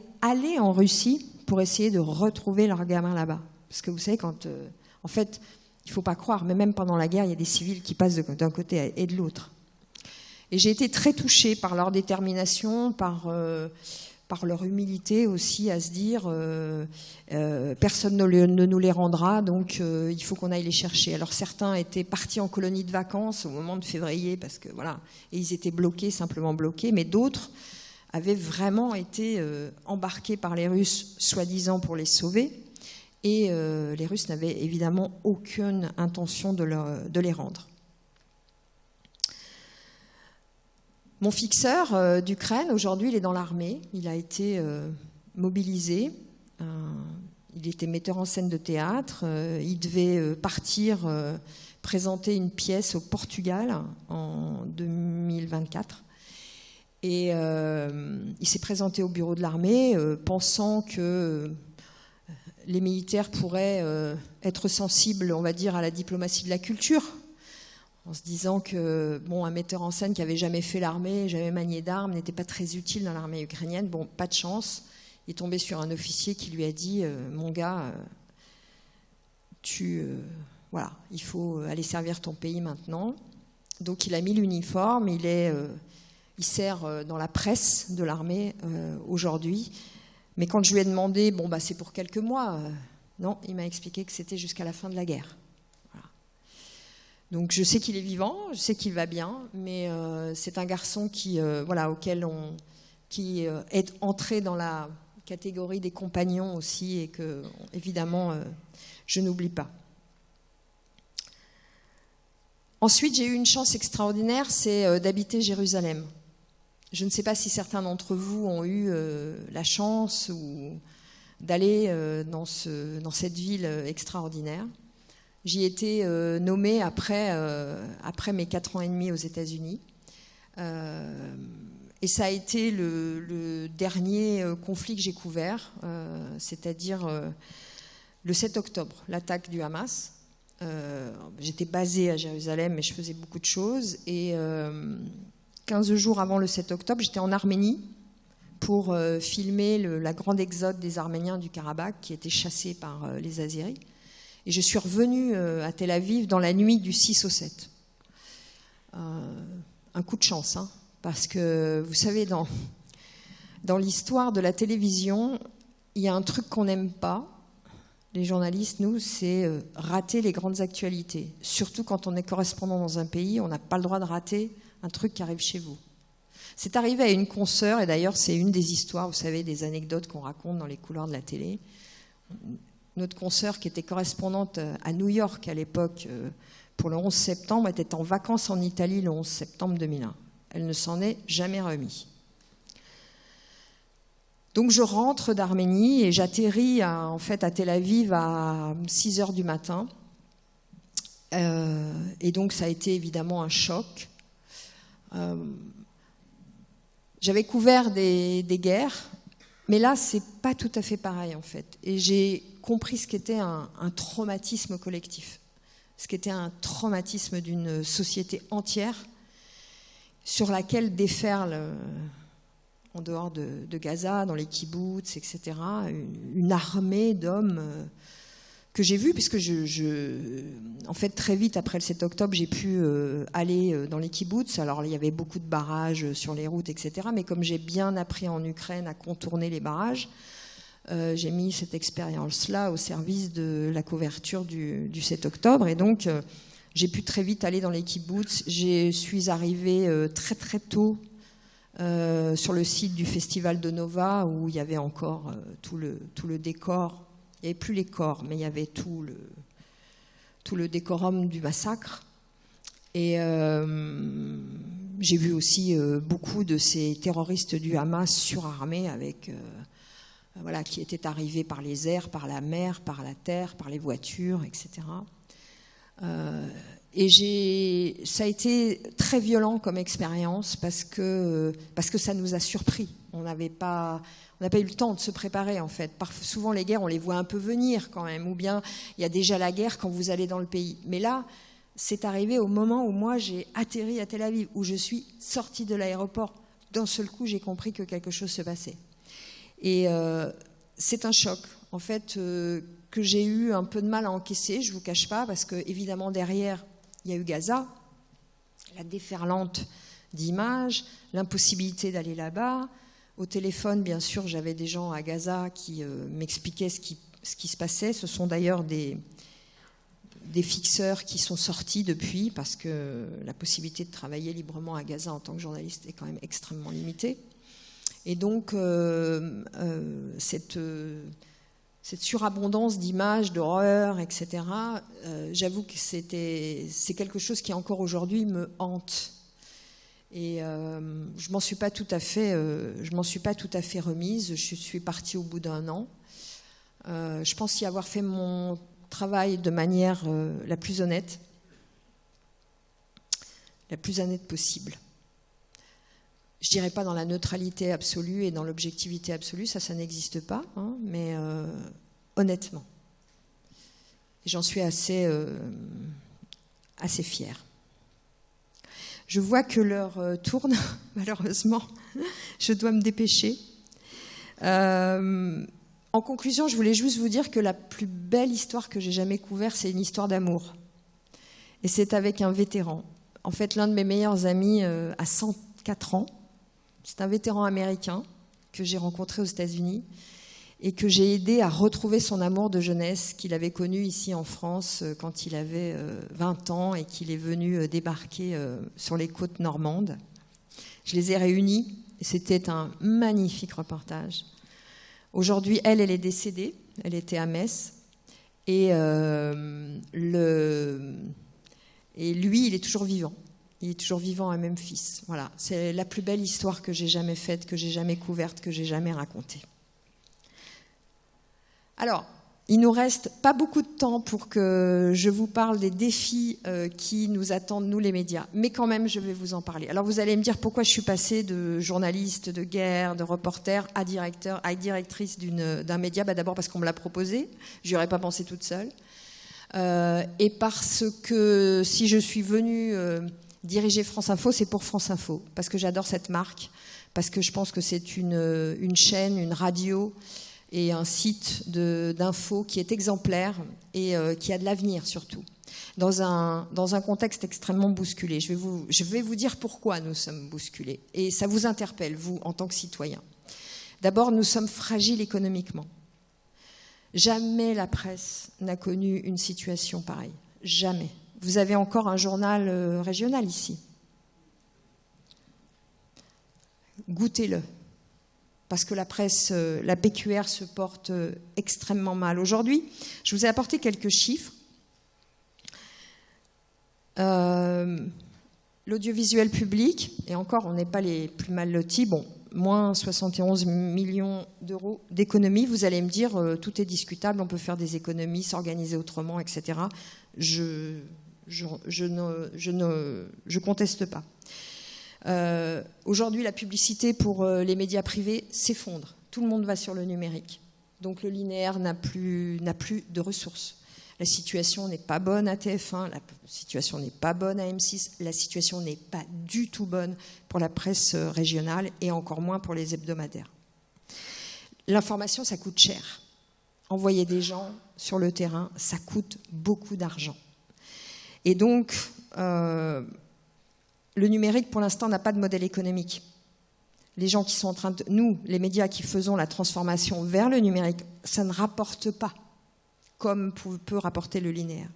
en Russie pour essayer de retrouver leurs gamins là-bas. Parce que vous savez, en fait, il ne faut pas croire, mais même pendant la guerre, il y a des civils qui passent d'un côté et de l'autre. Et j'ai été très touchée par leur détermination, par leur humilité aussi, à se dire personne ne nous les rendra, donc il faut qu'on aille les chercher. Alors certains étaient partis en colonie de vacances au moment de février, parce que voilà, et ils étaient bloqués, simplement bloqués, mais d'autres avaient vraiment été embarqués par les Russes, soi-disant pour les sauver, et les Russes n'avaient évidemment aucune intention de les rendre. Mon fixeur d'Ukraine, aujourd'hui, il est dans l'armée. Il a été mobilisé. Il était metteur en scène de théâtre. Il devait partir présenter une pièce au Portugal en 2024. Et il s'est présenté au bureau de l'armée pensant que les militaires pourraient être sensibles, on va dire, à la diplomatie de la culture, en se disant que un metteur en scène qui n'avait jamais fait l'armée, jamais manié d'armes, n'était pas très utile dans l'armée ukrainienne. Bon, pas de chance. Il est tombé sur un officier qui lui a dit « Mon gars, voilà, il faut aller servir ton pays maintenant. » Donc il a mis l'uniforme, il sert dans la presse de l'armée aujourd'hui. Mais quand je lui ai demandé « c'est pour quelques mois », non, il m'a expliqué que c'était jusqu'à la fin de la guerre. Donc je sais qu'il est vivant, je sais qu'il va bien, mais c'est un garçon qui est entré dans la catégorie des compagnons aussi, et que évidemment je n'oublie pas. Ensuite, j'ai eu une chance extraordinaire, c'est d'habiter Jérusalem. Je ne sais pas si certains d'entre vous ont eu la chance d'aller dans cette ville extraordinaire. J'y ai été nommée après mes 4 ans et demi aux États-Unis. Et ça a été le dernier conflit que j'ai couvert, c'est-à-dire le 7 octobre, l'attaque du Hamas. J'étais basée à Jérusalem, mais je faisais beaucoup de choses. Et 15 jours avant le 7 octobre, j'étais en Arménie pour filmer la grande exode des Arméniens du Karabakh qui étaient chassés par les Azéris. Et je suis revenue à Tel Aviv dans la nuit du 6 au 7. Un coup de chance, hein, parce que vous savez, dans l'histoire de la télévision, il y a un truc qu'on n'aime pas, les journalistes, nous, c'est rater les grandes actualités. Surtout quand on est correspondant dans un pays, on n'a pas le droit de rater un truc qui arrive chez vous. C'est arrivé à une consoeur, et d'ailleurs c'est une des histoires, vous savez, des anecdotes qu'on raconte dans les couloirs de la télé. Notre consoeur, qui était correspondante à New York à l'époque, pour le 11 septembre, était en vacances en Italie le 11 septembre 2001. Elle ne s'en est jamais remise. Donc je rentre d'Arménie et j'atterris en fait à Tel Aviv à 6 heures du matin. Et donc ça a été évidemment un choc. J'avais couvert des guerres, mais là c'est pas tout à fait pareil en fait. Et j'ai compris ce qu'était un traumatisme collectif, ce qu'était un traumatisme d'une société entière sur laquelle déferle, en dehors de Gaza, dans les kibboutz, etc., une armée d'hommes que j'ai vus, puisque en fait, très vite après le 7 octobre, j'ai pu aller dans les kibboutz. Alors, il y avait beaucoup de barrages sur les routes, etc., mais comme j'ai bien appris en Ukraine à contourner les barrages, j'ai mis cette expérience-là au service de la couverture du 7 octobre. Et donc, j'ai pu très vite aller dans les kibboutz. Je suis arrivée très, très tôt sur le site du festival de Nova, où il y avait encore tout le décor. Il n'y avait plus les corps, mais il y avait tout le décorum du massacre. Et j'ai vu aussi beaucoup de ces terroristes du Hamas surarmés avec... voilà, qui étaient arrivés par les airs, par la mer, par la terre, par les voitures, etc. Et ça a été très violent comme expérience parce que ça nous a surpris. On n'a pas eu le temps de se préparer, en fait. Souvent, les guerres, on les voit un peu venir quand même, ou bien il y a déjà la guerre quand vous allez dans le pays. Mais là, c'est arrivé au moment où moi, j'ai atterri à Tel Aviv, où je suis sortie de l'aéroport. D'un seul coup, j'ai compris que quelque chose se passait. Et c'est un choc, en fait, que j'ai eu un peu de mal à encaisser, je ne vous cache pas, parce que évidemment derrière, il y a eu Gaza, la déferlante d'images, l'impossibilité d'aller là-bas. Au téléphone, bien sûr, j'avais des gens à Gaza qui m'expliquaient ce qui se passait. Ce sont d'ailleurs des fixeurs qui sont sortis depuis, parce que la possibilité de travailler librement à Gaza en tant que journaliste est quand même extrêmement limitée. Et donc, cette surabondance d'images, d'horreur, etc., j'avoue que c'est quelque chose qui, encore aujourd'hui, me hante. Et je m'en suis pas tout à fait remise. Je suis partie au bout d'1 an. Je pense y avoir fait mon travail de manière la plus honnête possible. Je dirais pas dans la neutralité absolue et dans l'objectivité absolue, ça n'existe pas, hein, mais honnêtement. Et j'en suis assez fière. Je vois que l'heure tourne, malheureusement. Je dois me dépêcher. En conclusion, je voulais juste vous dire que la plus belle histoire que j'ai jamais couverte, c'est une histoire d'amour. Et c'est avec un vétéran. En fait, l'un de mes meilleurs amis a 104 ans. C'est un vétéran américain que j'ai rencontré aux États-Unis et que j'ai aidé à retrouver son amour de jeunesse qu'il avait connu ici en France quand il avait 20 ans et qu'il est venu débarquer sur les côtes normandes. Je les ai réunis et c'était un magnifique reportage. Aujourd'hui, elle est décédée, elle était à Metz et lui, il est toujours vivant. Il est toujours vivant à Memphis. Voilà, c'est la plus belle histoire que j'ai jamais faite, que j'ai jamais couverte, que j'ai jamais racontée. Alors, Il nous reste pas beaucoup de temps pour que je vous parle des défis qui nous attendent, nous les médias. Mais quand même, je vais vous en parler. Alors vous allez me dire pourquoi je suis passée de journaliste de guerre, de reporter, à directrice d'un média. D'abord parce qu'on me l'a proposé. Je n'y aurais pas pensé toute seule. Et parce que si je suis venue diriger France Info, c'est pour France Info. Parce que j'adore cette marque. Parce que je pense que c'est une chaîne, une radio et un site d'info qui est exemplaire et qui a de l'avenir surtout, dans un contexte extrêmement bousculé. Je vais vous dire pourquoi nous sommes bousculés. Et ça vous interpelle, vous, en tant que citoyen. D'abord, nous sommes fragiles économiquement. Jamais la presse n'a connu une situation pareille. Jamais. Vous avez encore un journal régional ici. Goûtez-le. Parce que la presse, la PQR se porte extrêmement mal. Aujourd'hui, je vous ai apporté quelques chiffres. L'audiovisuel public, et encore, on n'est pas les plus mal lotis, bon, moins 71 millions d'euros d'économies. Vous allez me dire, tout est discutable, on peut faire des économies, s'organiser autrement, etc. Je conteste pas. Aujourd'hui, la publicité pour les médias privés s'effondre. Tout le monde va sur le numérique. Donc le linéaire n'a plus de ressources. La situation n'est pas bonne à TF1, la situation n'est pas bonne à M6, la situation n'est pas du tout bonne pour la presse régionale et encore moins pour les hebdomadaires. L'information, ça coûte cher. Envoyer des gens sur le terrain, ça coûte beaucoup d'argent. Et donc, le numérique, pour l'instant, n'a pas de modèle économique. Les gens qui sont en train de... Nous, les médias qui faisons la transformation vers le numérique, ça ne rapporte pas comme peut rapporter le linéaire.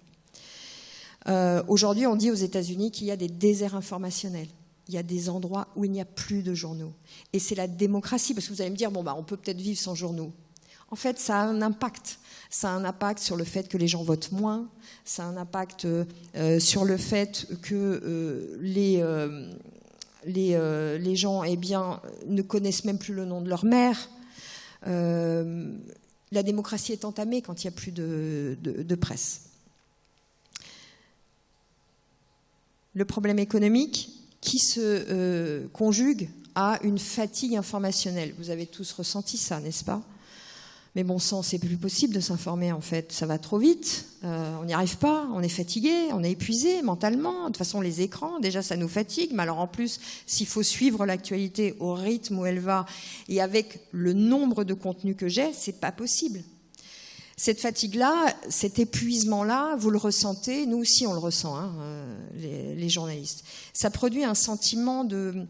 Aujourd'hui, on dit aux États-Unis qu'il y a des déserts informationnels. Il y a des endroits où il n'y a plus de journaux. Et c'est la démocratie, parce que vous allez me dire, bon, on peut peut-être vivre sans journaux. En fait, ça a un impact. Ça a un impact sur le fait que les gens votent moins. Ça a un impact sur le fait que les gens ne connaissent même plus le nom de leur mère. La démocratie est entamée quand il n'y a plus de presse. Le problème économique qui se conjugue à une fatigue informationnelle. Vous avez tous ressenti ça, n'est-ce pas ? Mais bon sang, c'est plus possible de s'informer en fait. Ça va trop vite, on n'y arrive pas, on est fatigué, on est épuisé mentalement. De toute façon, les écrans, déjà, ça nous fatigue. Mais alors en plus, s'il faut suivre l'actualité au rythme où elle va et avec le nombre de contenus que j'ai, c'est pas possible. Cette fatigue-là, cet épuisement-là, vous le ressentez, nous aussi on le ressent, hein, les journalistes. Ça produit un sentiment de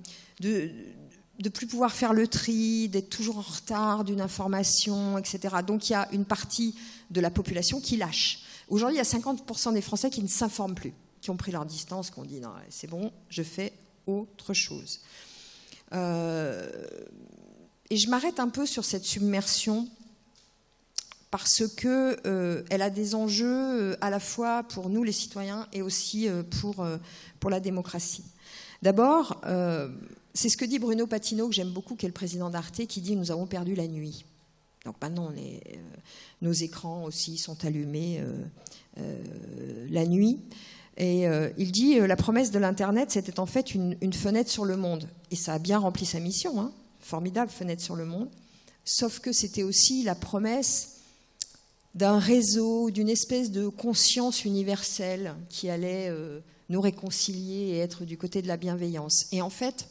plus pouvoir faire le tri, d'être toujours en retard d'une information, etc. Donc il y a une partie de la population qui lâche. Aujourd'hui, il y a 50% des Français qui ne s'informent plus, qui ont pris leur distance, qui ont dit non, c'est bon, je fais autre chose. Et je m'arrête un peu sur cette submersion parce que elle a des enjeux à la fois pour nous les citoyens et aussi pour la démocratie. D'abord, c'est ce que dit Bruno Patino, que j'aime beaucoup, qui est le président d'Arte, qui dit « Nous avons perdu la nuit ». Donc maintenant, nos écrans aussi sont allumés la nuit. Et il dit « La promesse de l'Internet, c'était en fait une fenêtre sur le monde ». Et ça a bien rempli sa mission, hein, formidable fenêtre sur le monde. Sauf que c'était aussi la promesse d'un réseau, d'une espèce de conscience universelle qui allait nous réconcilier et être du côté de la bienveillance. Et en fait,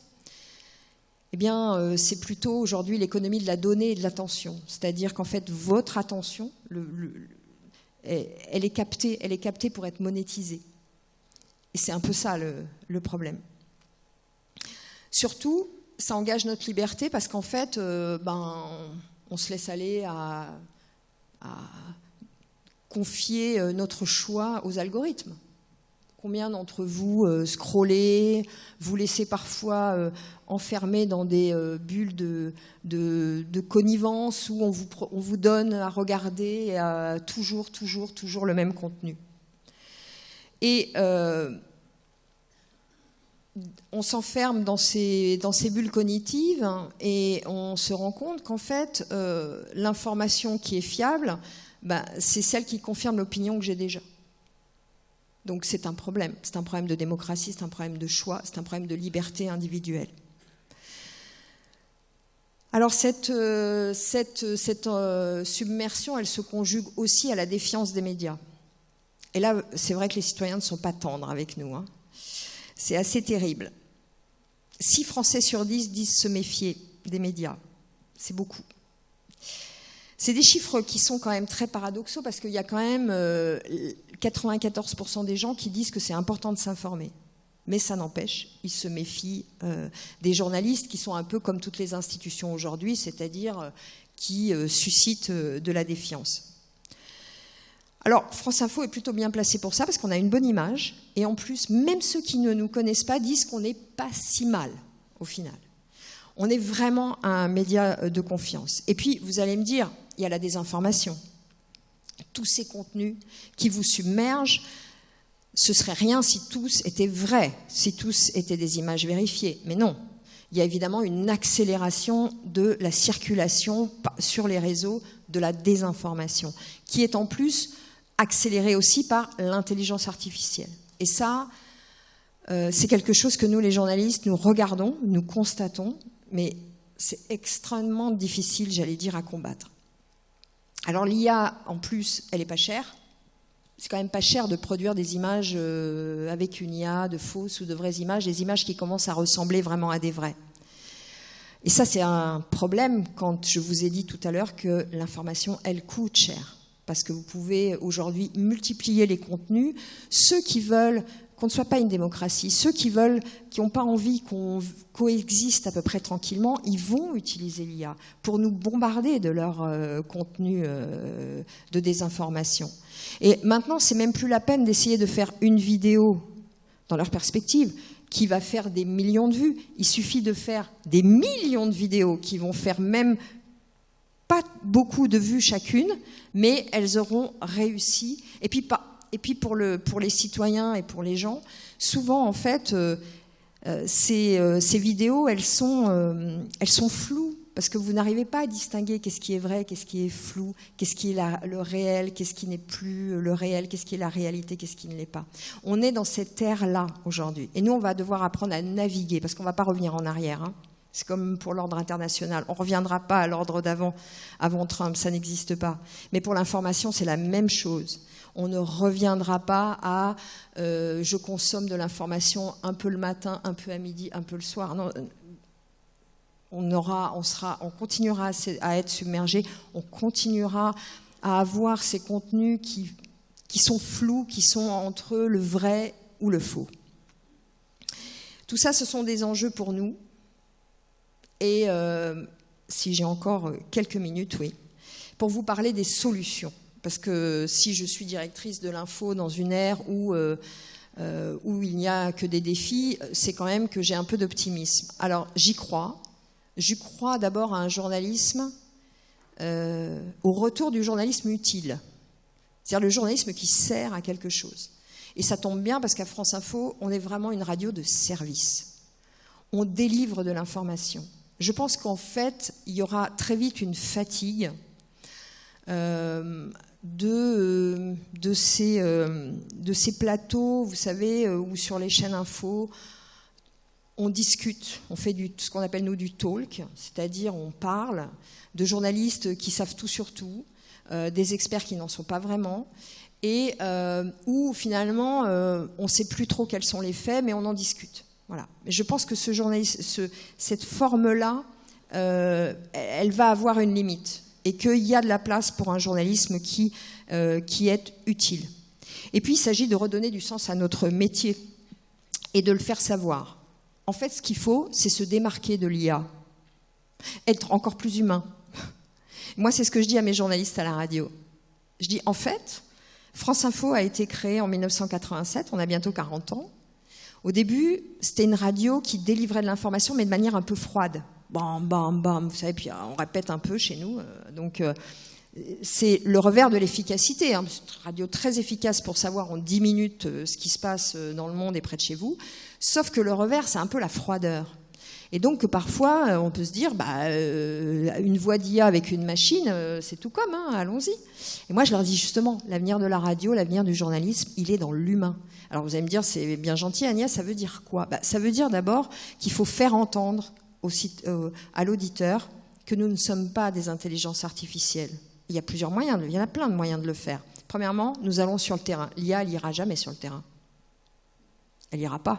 c'est plutôt aujourd'hui l'économie de la donnée et de l'attention. C'est-à-dire qu'en fait, votre attention, elle est captée pour être monétisée. Et c'est un peu ça le problème. Surtout, ça engage notre liberté parce qu'en fait, on se laisse aller à confier notre choix aux algorithmes. Combien d'entre vous scrollez, vous laissez parfois enfermer dans des bulles de connivence où on vous donne à regarder toujours le même contenu. Et on s'enferme dans ces bulles cognitives et on se rend compte qu'en fait, l'information qui est fiable c'est celle qui confirme l'opinion que j'ai déjà. Donc c'est un problème. C'est un problème de démocratie, c'est un problème de choix, c'est un problème de liberté individuelle. Alors cette submersion, elle se conjugue aussi à la défiance des médias. Et là, c'est vrai que les citoyens ne sont pas tendres avec nous. Hein. C'est assez terrible. 6 Français sur 10 disent se méfier des médias. C'est beaucoup. C'est des chiffres qui sont quand même très paradoxaux parce qu'il y a quand même 94% des gens qui disent que c'est important de s'informer. Mais ça n'empêche, ils se méfient des journalistes qui sont un peu comme toutes les institutions aujourd'hui, c'est-à-dire qui suscitent de la défiance. Alors, France Info est plutôt bien placée pour ça parce qu'on a une bonne image et en plus, même ceux qui ne nous connaissent pas disent qu'on n'est pas si mal au final. On est vraiment un média de confiance. Et puis, vous allez me dire, il y a la désinformation. Tous ces contenus qui vous submergent, ce serait rien si tous étaient vrais, si tous étaient des images vérifiées. Mais non, il y a évidemment une accélération de la circulation sur les réseaux de la désinformation, qui est en plus accélérée aussi par l'intelligence artificielle. Et ça, c'est quelque chose que nous, les journalistes, nous regardons, nous constatons, mais c'est extrêmement difficile, j'allais dire, à combattre. Alors l'IA, en plus, elle n'est pas chère. C'est quand même pas cher de produire des images avec une IA, de fausses ou de vraies images, des images qui commencent à ressembler vraiment à des vraies. Et ça, c'est un problème quand je vous ai dit tout à l'heure que l'information, elle coûte cher. Parce que vous pouvez aujourd'hui multiplier les contenus. Ceux qui veulent qu'on ne soit pas une démocratie, ceux qui n'ont pas envie qu'on coexiste à peu près tranquillement, ils vont utiliser l'IA pour nous bombarder de leur contenu de désinformation. Et maintenant, c'est même plus la peine d'essayer de faire une vidéo, dans leur perspective, qui va faire des millions de vues. Il suffit de faire des millions de vidéos qui vont faire même pas beaucoup de vues chacune, mais elles auront réussi. Et puis pour les citoyens et pour les gens, souvent, en fait, ces vidéos, elles sont floues. Parce que vous n'arrivez pas à distinguer qu'est-ce qui est vrai, qu'est-ce qui est flou, qu'est-ce qui est le réel, qu'est-ce qui n'est plus le réel, qu'est-ce qui est la réalité, qu'est-ce qui ne l'est pas. On est dans cette ère-là aujourd'hui. Et nous, on va devoir apprendre à naviguer, parce qu'on ne va pas revenir en arrière. Hein. C'est comme pour l'ordre international. On ne reviendra pas à l'ordre d'avant, avant Trump, ça n'existe pas. Mais pour l'information, c'est la même chose. On ne reviendra pas à je consomme de l'information un peu le matin, un peu à midi, un peu le soir. Non, on continuera à être submergé, on continuera à avoir ces contenus qui sont flous, qui sont entre le vrai ou le faux. Tout ça, ce sont des enjeux pour nous. Et si j'ai encore quelques minutes, oui, pour vous parler des solutions. Parce que si je suis directrice de l'info dans une ère où il n'y a que des défis, c'est quand même que j'ai un peu d'optimisme. Alors, j'y crois. Je crois d'abord à un journalisme, au retour du journalisme utile. C'est-à-dire le journalisme qui sert à quelque chose. Et ça tombe bien parce qu'à France Info, on est vraiment une radio de service. On délivre de l'information. Je pense qu'en fait, il y aura très vite une fatigue de ces plateaux, vous savez, où sur les chaînes info, on discute, on fait ce qu'on appelle nous du talk, c'est-à-dire on parle de journalistes qui savent tout sur tout, des experts qui n'en sont pas vraiment, et où finalement on ne sait plus trop quels sont les faits, mais on en discute. Voilà. Je pense que cette forme-là, elle va avoir une limite, et qu'il y a de la place pour un journalisme qui est utile. Et puis il s'agit de redonner du sens à notre métier et de le faire savoir. En fait, ce qu'il faut, c'est se démarquer de l'IA, être encore plus humain. Moi, c'est ce que je dis à mes journalistes à la radio. Je dis, en fait, France Info a été créée en 1987, on a bientôt 40 ans. Au début, c'était une radio qui délivrait de l'information, mais de manière un peu froide. Bam, bam, bam, vous savez, puis on répète un peu chez nous. Donc, c'est le revers de l'efficacité. Hein. C'est une radio très efficace pour savoir en 10 minutes ce qui se passe dans le monde et près de chez vous. Sauf que le revers, c'est un peu la froideur. Et donc parfois, on peut se dire, une voix d'IA avec une machine, c'est tout comme, hein, allons-y. Et moi, je leur dis justement, l'avenir de la radio, l'avenir du journalisme, il est dans l'humain. Alors vous allez me dire, c'est bien gentil, Agnès, ça veut dire quoi? Ça veut dire d'abord qu'il faut faire entendre à l'auditeur que nous ne sommes pas des intelligences artificielles. Il y a plusieurs moyens, il y en a plein de moyens de le faire. Premièrement, nous allons sur le terrain. L'IA, elle n'ira jamais sur le terrain. Elle n'ira pas.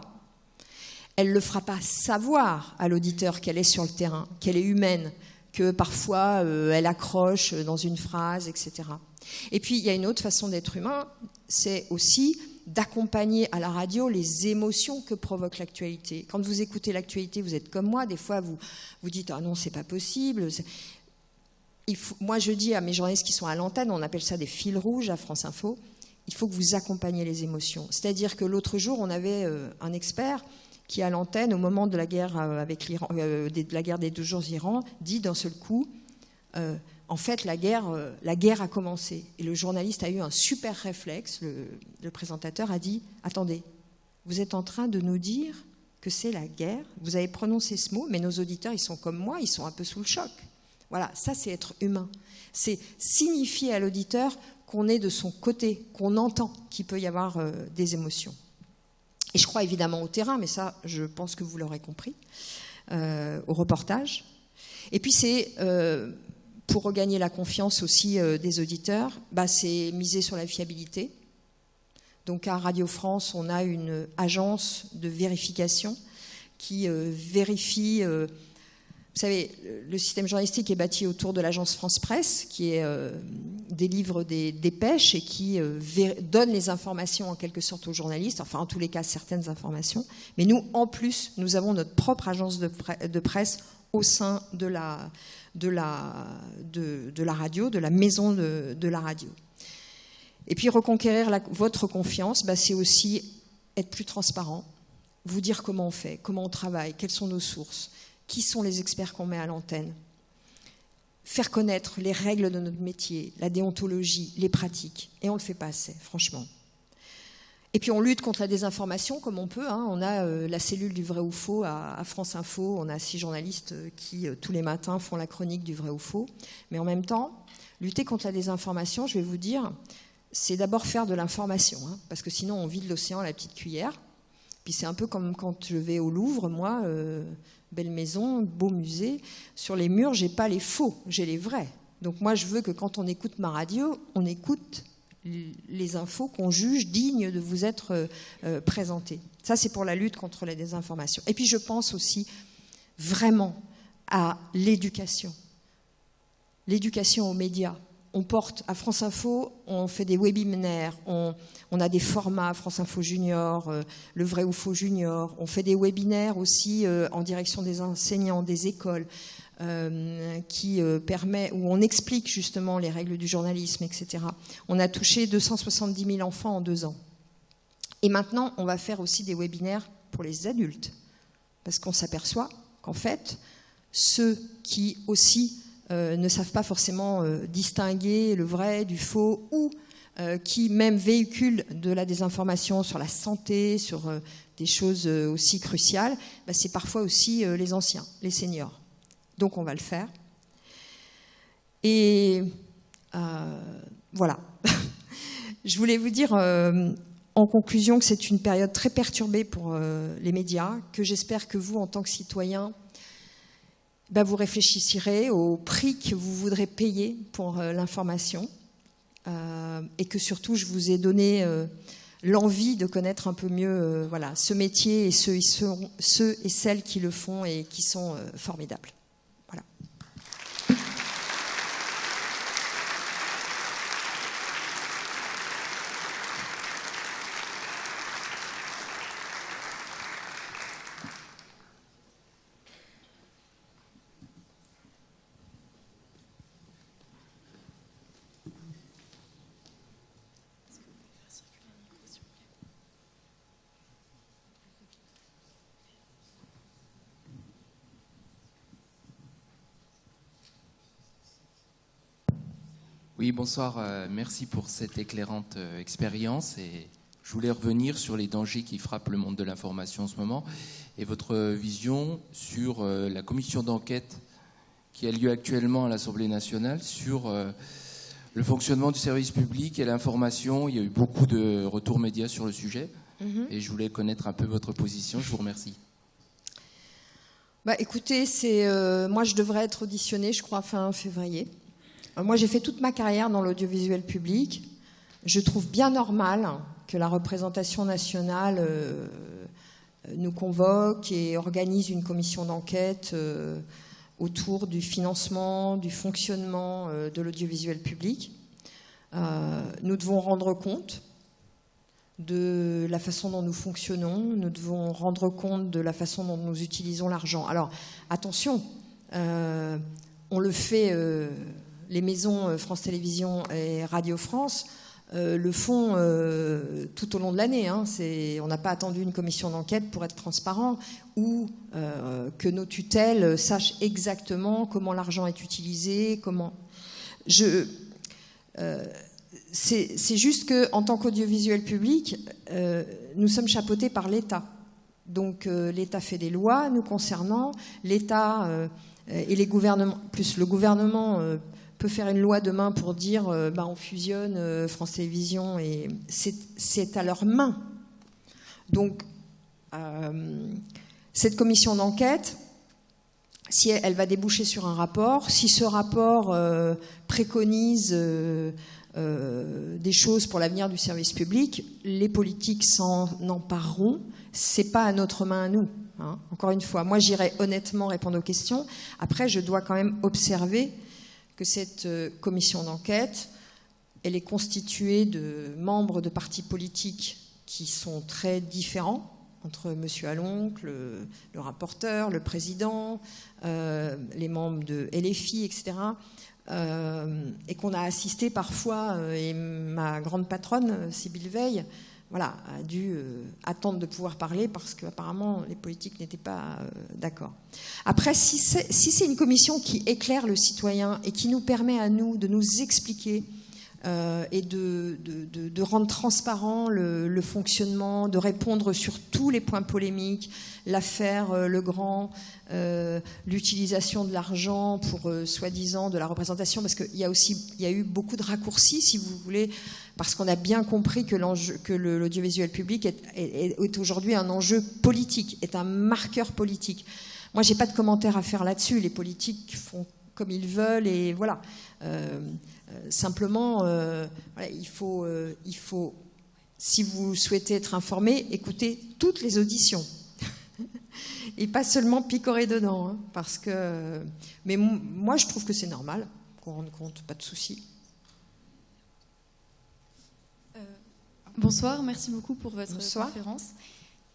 Elle ne le fera pas savoir à l'auditeur qu'elle est sur le terrain, qu'elle est humaine, que parfois elle accroche dans une phrase, etc. Et puis, il y a une autre façon d'être humain, c'est aussi d'accompagner à la radio les émotions que provoque l'actualité. Quand vous écoutez l'actualité, vous êtes comme moi, des fois vous dites « Ah non, c'est pas possible ». Moi, je dis à mes journalistes qui sont à l'antenne, on appelle ça des fils rouges à France Info, il faut que vous accompagniez les émotions. C'est-à-dire que l'autre jour, on avait un expert qui, à l'antenne, au moment de la guerre avec l'Iran, de la guerre des 12 jours d'Iran, dit d'un seul coup, en fait, la guerre a commencé. Et le journaliste a eu un super réflexe. Le présentateur a dit, attendez, vous êtes en train de nous dire que c'est la guerre. Vous avez prononcé ce mot, mais nos auditeurs, ils sont comme moi, ils sont un peu sous le choc. Voilà, ça, c'est être humain. C'est signifier à l'auditeur qu'on est de son côté, qu'on entend qu'il peut y avoir des émotions. Et je crois évidemment au terrain, mais ça, je pense que vous l'aurez compris, au reportage. Et puis c'est, pour regagner la confiance aussi des auditeurs, c'est miser sur la fiabilité. Donc à Radio France, on a une agence de vérification qui vérifie... vous savez, le système journalistique est bâti autour de l'agence France Presse, qui délivre des dépêches et qui donne les informations en quelque sorte aux journalistes, enfin en tous les cas certaines informations. Mais nous, en plus, nous avons notre propre agence de presse au sein de la radio, de la maison de la radio. Et puis reconquérir votre confiance, c'est aussi être plus transparent, vous dire comment on fait, comment on travaille, quelles sont nos sources. Qui sont les experts qu'on met à l'antenne? Faire connaître les règles de notre métier, la déontologie, les pratiques. Et on ne le fait pas assez, franchement. Et puis on lutte contre la désinformation comme on peut. On a la cellule du vrai ou faux à France Info. On a 6 journalistes qui, tous les matins, font la chronique du vrai ou faux. Mais en même temps, lutter contre la désinformation, je vais vous dire, c'est d'abord faire de l'information. Parce que sinon, on vide l'océan à la petite cuillère. Puis c'est un peu comme quand je vais au Louvre, moi... belle maison, beau musée. Sur les murs, j'ai pas les faux, j'ai les vrais. Donc moi, je veux que quand on écoute ma radio, on écoute les infos qu'on juge dignes de vous être présentées. Ça, c'est pour la lutte contre la désinformation. Et puis, je pense aussi vraiment à l'éducation. L'éducation aux médias. On porte à France Info, on fait des webinaires, on a des formats, France Info Junior, le vrai ou faux junior. On fait des webinaires aussi en direction des enseignants, des écoles, où on explique justement les règles du journalisme, etc. On a touché 270 000 enfants en 2 ans. Et maintenant, on va faire aussi des webinaires pour les adultes. Parce qu'on s'aperçoit qu'en fait, ceux qui aussi... ne savent pas forcément distinguer le vrai du faux ou qui même véhiculent de la désinformation sur la santé, sur des choses aussi cruciales, c'est parfois aussi les anciens, les seniors. Donc on va le faire. Et voilà. Je voulais vous dire en conclusion que c'est une période très perturbée pour les médias, que j'espère que vous, en tant que citoyens, vous réfléchirez au prix que vous voudrez payer pour l'information et que surtout je vous ai donné l'envie de connaître un peu mieux ce métier et ceux et celles qui le font et qui sont formidables. Voilà. Oui, bonsoir. Merci pour cette éclairante expérience et Je voulais revenir sur les dangers qui frappent le monde de l'information en ce moment et votre vision sur la commission d'enquête qui a lieu actuellement à l'Assemblée nationale sur le fonctionnement du service public et l'information. Il y a eu beaucoup de retours médias sur le sujet et je voulais connaître un peu votre position. Je vous remercie. Écoutez, moi je devrais être auditionnée, je crois, fin février. Moi j'ai fait toute ma carrière dans l'audiovisuel public. Je trouve bien normal que la représentation nationale nous convoque et organise une commission d'enquête autour du financement, du fonctionnement de l'audiovisuel public. Nous devons rendre compte de la façon dont nous fonctionnons, nous devons rendre compte de la façon dont nous utilisons l'argent. Alors, attention, on le fait, les maisons France Télévisions et Radio France le font tout au long de l'année. On n'a pas attendu une commission d'enquête pour être transparent ou que nos tutelles sachent exactement comment l'argent est utilisé, comment... C'est juste qu'en tant qu'audiovisuel public, nous sommes chapeautés par l'État. Donc l'État fait des lois nous concernant, l'État et les gouvernements, plus le gouvernement peut faire une loi demain pour dire on fusionne France Télévisions et c'est à leurs mains. Donc cette commission d'enquête, si elle va déboucher sur un rapport, si ce rapport préconise des choses pour l'avenir du service public, les politiques s'en empareront. C'est pas à notre main à nous. Encore une fois, moi j'irai honnêtement répondre aux questions. Après, je dois quand même observer que cette commission d'enquête, elle est constituée de membres de partis politiques qui sont très différents entre M. Aloncle, le rapporteur, le président, les membres de LFI, etc. Et qu'on a assisté parfois, et ma grande patronne, Sybille Veil, a dû attendre de pouvoir parler parce qu'apparemment les politiques n'étaient pas d'accord. Après, si c'est une commission qui éclaire le citoyen et qui nous permet à nous de nous expliquer et de rendre transparent le fonctionnement, de répondre sur tous les points polémiques, l'affaire Legrand, l'utilisation de l'argent pour soi-disant de la représentation, parce qu'il y a eu beaucoup de raccourcis, si vous voulez, parce qu'on a bien compris que l'audiovisuel public est aujourd'hui un enjeu politique, est un marqueur politique. Moi, j'ai pas de commentaire à faire là-dessus. Les politiques font comme ils veulent et voilà. Simplement, il faut, si vous souhaitez être informé, écoutez toutes les auditions et pas seulement picorer dedans, parce que. Mais moi, je trouve que c'est normal qu'on rende compte, pas de souci. Bonsoir, merci beaucoup pour votre conférence.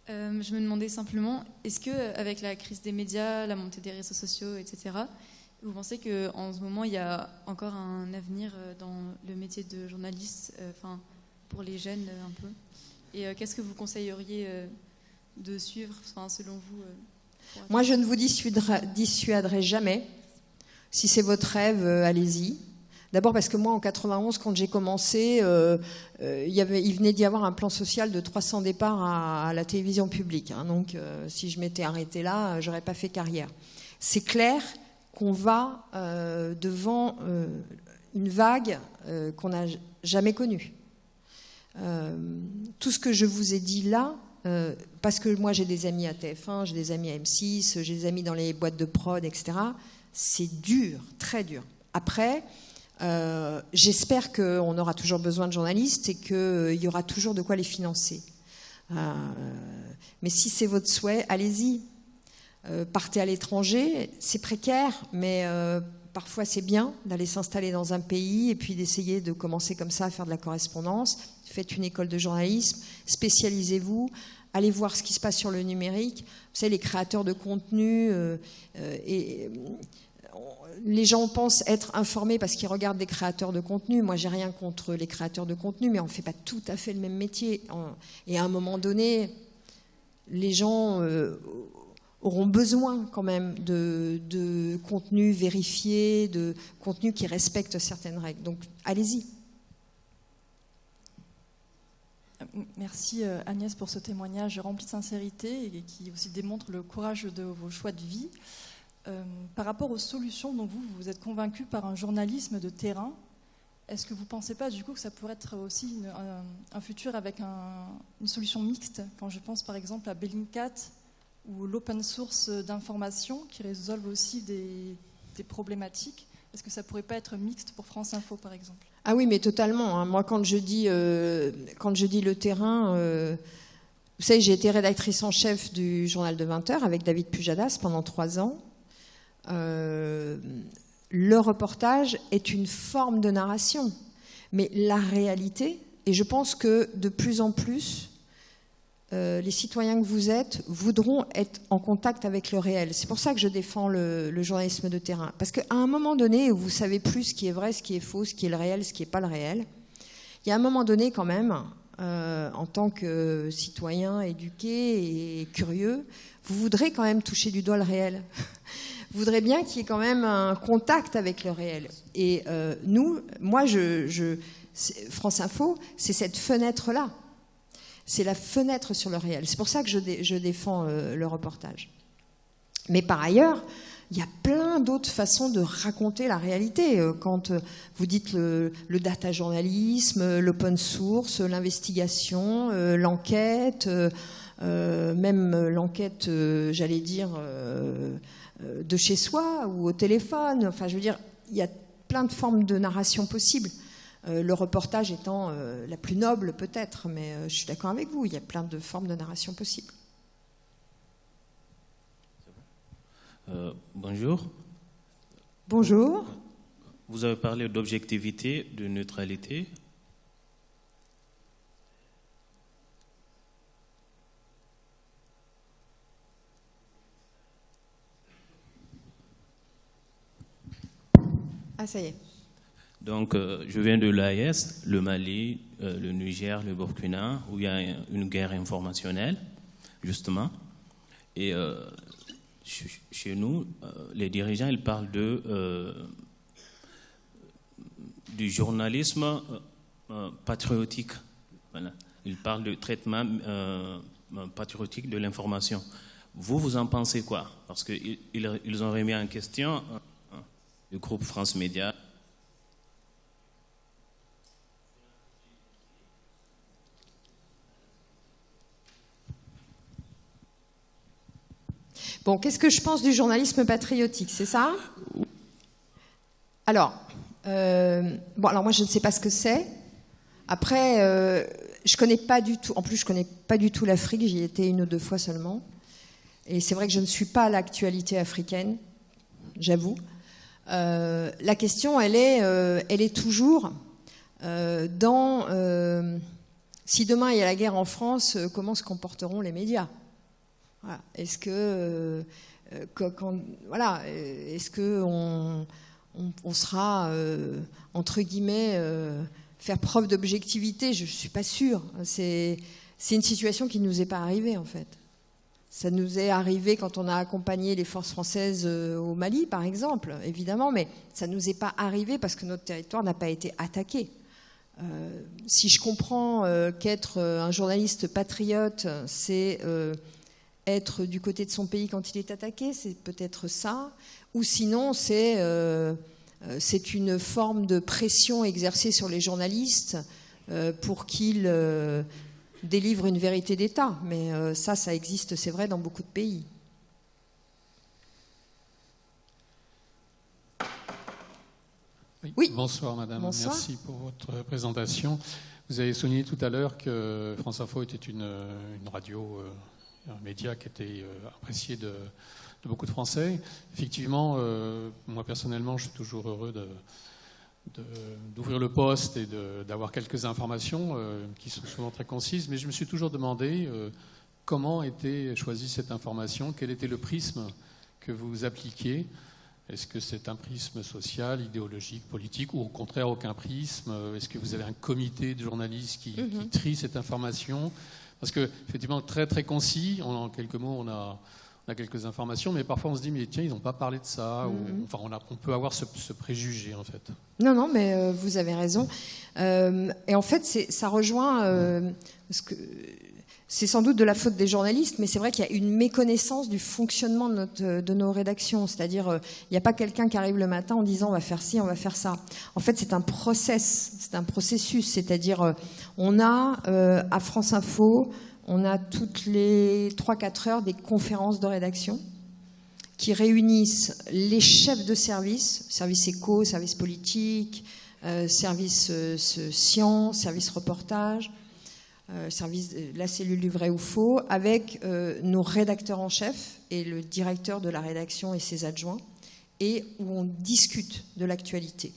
Je me demandais simplement, est-ce que avec la crise des médias, la montée des réseaux sociaux, etc., vous pensez qu'en ce moment, il y a encore un avenir dans le métier de journaliste, pour les jeunes un peu? Et qu'est-ce que vous conseilleriez de suivre, selon vous Moi, je ne vous dissuaderai jamais. Si c'est votre rêve, allez-y. D'abord parce que moi, en 91, quand j'ai commencé, il venait d'y avoir un plan social de 300 départs à la télévision publique. Donc, si je m'étais arrêtée là, j'aurais pas fait carrière. C'est clair qu'on va devant une vague qu'on n'a jamais connue. Tout ce que je vous ai dit là, parce que moi j'ai des amis à TF1, j'ai des amis à M6, j'ai des amis dans les boîtes de prod, etc., c'est dur, très dur. Après, j'espère qu'on aura toujours besoin de journalistes et qu'il y aura toujours de quoi les financer. Mais si c'est votre souhait, allez-y. Partez à l'étranger, c'est précaire, mais parfois c'est bien d'aller s'installer dans un pays et puis d'essayer de commencer comme ça à faire de la correspondance. Faites une école de journalisme, spécialisez-vous, allez voir ce qui se passe sur le numérique. Vous savez, les créateurs de contenu, les gens pensent être informés parce qu'ils regardent des créateurs de contenu. Moi, j'ai rien contre les créateurs de contenu, mais on ne fait pas tout à fait le même métier. Et à un moment donné, les gens auront besoin quand même de contenu vérifié, de contenu qui respecte certaines règles. Donc, allez-y. Merci Agnès pour ce témoignage rempli de sincérité et qui aussi démontre le courage de vos choix de vie. Par rapport aux solutions dont vous êtes convaincu par un journalisme de terrain, est-ce que vous ne pensez pas du coup que ça pourrait être aussi un futur avec une solution mixte, quand je pense par exemple à Bellingcat ou l'open source d'information qui résolvent aussi des problématiques? Est-ce que ça ne pourrait pas être mixte pour France Info par exemple? Ah oui, mais totalement. Hein. Moi, quand je dis le terrain, vous savez, j'ai été rédactrice en chef du journal de 20h avec David Pujadas pendant 3 ans. Le reportage est une forme de narration, mais la réalité, et je pense que de plus en plus, les citoyens que vous êtes voudront être en contact avec le réel. C'est pour ça que je défends le journalisme de terrain. Parce qu'à un moment donné où vous savez plus ce qui est vrai, ce qui est faux, ce qui est le réel, ce qui n'est pas le réel, il y a un moment donné quand même, en tant que citoyen éduqué et curieux, vous voudrez quand même toucher du doigt le réel. Vous voudrez bien qu'il y ait quand même un contact avec le réel. Et moi, France Info, c'est cette fenêtre-là. C'est la fenêtre sur le réel. C'est pour ça que je défends le reportage. Mais par ailleurs, il y a plein d'autres façons de raconter la réalité. Quand vous dites le data journalisme, l'open source, l'investigation, l'enquête, même l'enquête, j'allais dire, de chez soi ou au téléphone. Enfin, je veux dire, il y a plein de formes de narration possibles. Le reportage étant la plus noble peut-être, mais je suis d'accord avec vous, il y a plein de formes de narration possibles. Bonjour. Bonjour. Vous avez parlé d'objectivité, de neutralité. Ah, ça y est. Donc, je viens de l'AES, le Mali, le Niger, le Burkina, où il y a une guerre informationnelle, justement. Et chez nous, les dirigeants, ils parlent du journalisme patriotique. Voilà. Ils parlent de traitement patriotique de l'information. Vous en pensez quoi? Parce qu'ils ont remis en question le groupe France Média. Bon, qu'est-ce que je pense du journalisme patriotique, c'est ça? Alors, alors moi je ne sais pas ce que c'est. Après, je connais pas du tout. En plus, je connais pas du tout l'Afrique. J'y ai été 1 ou 2 fois seulement. Et c'est vrai que je ne suis pas à l'actualité africaine, j'avoue. La question, elle est toujours dans si demain il y a la guerre en France, comment se comporteront les médias? Voilà. Est-ce que est-ce que on sera entre guillemets faire preuve d'objectivité? Je suis pas sûre. C'est une situation qui nous est pas arrivée en fait. Ça nous est arrivé quand on a accompagné les forces françaises au Mali, par exemple, évidemment, mais ça nous est pas arrivé parce que notre territoire n'a pas été attaqué. Si je comprends qu'être un journaliste patriote, c'est être du côté de son pays quand il est attaqué, c'est peut-être ça, ou sinon c'est une forme de pression exercée sur les journalistes pour qu'ils délivrent une vérité d'État. Mais ça existe, c'est vrai, dans beaucoup de pays. Oui. Bonsoir madame, Bonsoir. Merci pour votre présentation. Vous avez souligné tout à l'heure que France Info était une radio, un média qui était apprécié de beaucoup de Français. Effectivement, moi personnellement, je suis toujours heureux d'ouvrir le poste et d'avoir quelques informations qui sont souvent très concises, mais je me suis toujours demandé comment était choisie cette information, quel était le prisme que vous appliquiez. Est-ce que c'est un prisme social, idéologique, politique, ou au contraire aucun prisme? Est-ce que vous avez un comité de journalistes qui trie cette information? Parce que, effectivement, très très concis, en quelques mots, on a a quelques informations, mais parfois on se dit, mais tiens, ils n'ont pas parlé de ça. Ou, enfin, on peut avoir ce préjugé, en fait. Non, mais vous avez raison. Et en fait, ça rejoint... parce que c'est sans doute de la faute des journalistes, mais c'est vrai qu'il y a une méconnaissance du fonctionnement de nos rédactions. C'est-à-dire, il n'y a pas quelqu'un qui arrive le matin en disant on va faire ci, on va faire ça. En fait, c'est un processus. C'est-à-dire, on a à France Info, on a toutes les 3-4 heures des conférences de rédaction qui réunissent les chefs de service éco, service politique, service sciences, service reportage, la cellule du vrai ou faux, avec nos rédacteurs en chef et le directeur de la rédaction et ses adjoints, et où on discute de l'actualité.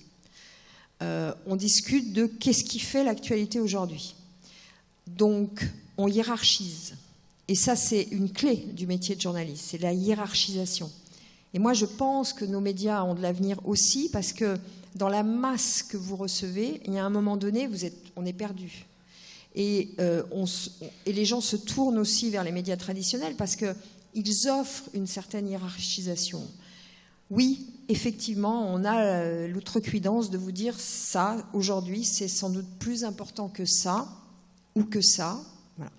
On discute de qu'est-ce qui fait l'actualité aujourd'hui. Donc, on hiérarchise. Et ça, c'est une clé du métier de journaliste, c'est la hiérarchisation. Et moi, je pense que nos médias ont de l'avenir aussi, parce que dans la masse que vous recevez, il y a un moment donné, on est perdu. Et les gens se tournent aussi vers les médias traditionnels parce qu'ils offrent une certaine hiérarchisation. Oui, effectivement, on a l'outrecuidance de vous dire ça, aujourd'hui, c'est sans doute plus important que ça ou que ça. Voilà.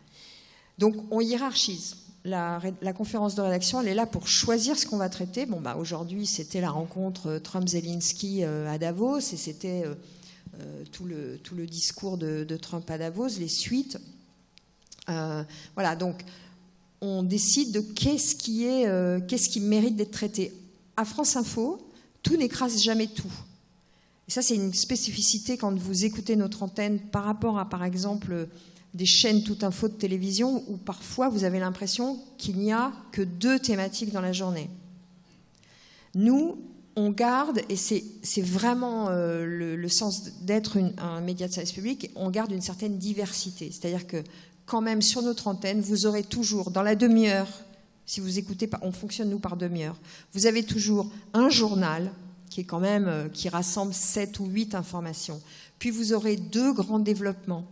Donc, on hiérarchise. La conférence de rédaction, elle est là pour choisir ce qu'on va traiter. Bon, aujourd'hui, c'était la rencontre Trump-Zelensky à Davos, et c'était tout le discours de Trump à Davos, les suites. Voilà, donc on décide de qu'est-ce qui mérite d'être traité. À France Info, tout n'écrase jamais tout. Et ça, c'est une spécificité quand vous écoutez notre antenne par rapport à, par exemple, des chaînes tout info de télévision où parfois vous avez l'impression qu'il n'y a que 2 thématiques dans la journée. Nous, on garde, et c'est vraiment le sens d'être un média de service public, on garde une certaine diversité. C'est-à-dire que quand même sur notre antenne, vous aurez toujours, dans la demi-heure, si vous écoutez, on fonctionne nous par demi-heure, vous avez toujours un journal qui est quand même, qui rassemble 7 ou 8 informations. Puis vous aurez 2 grands développements.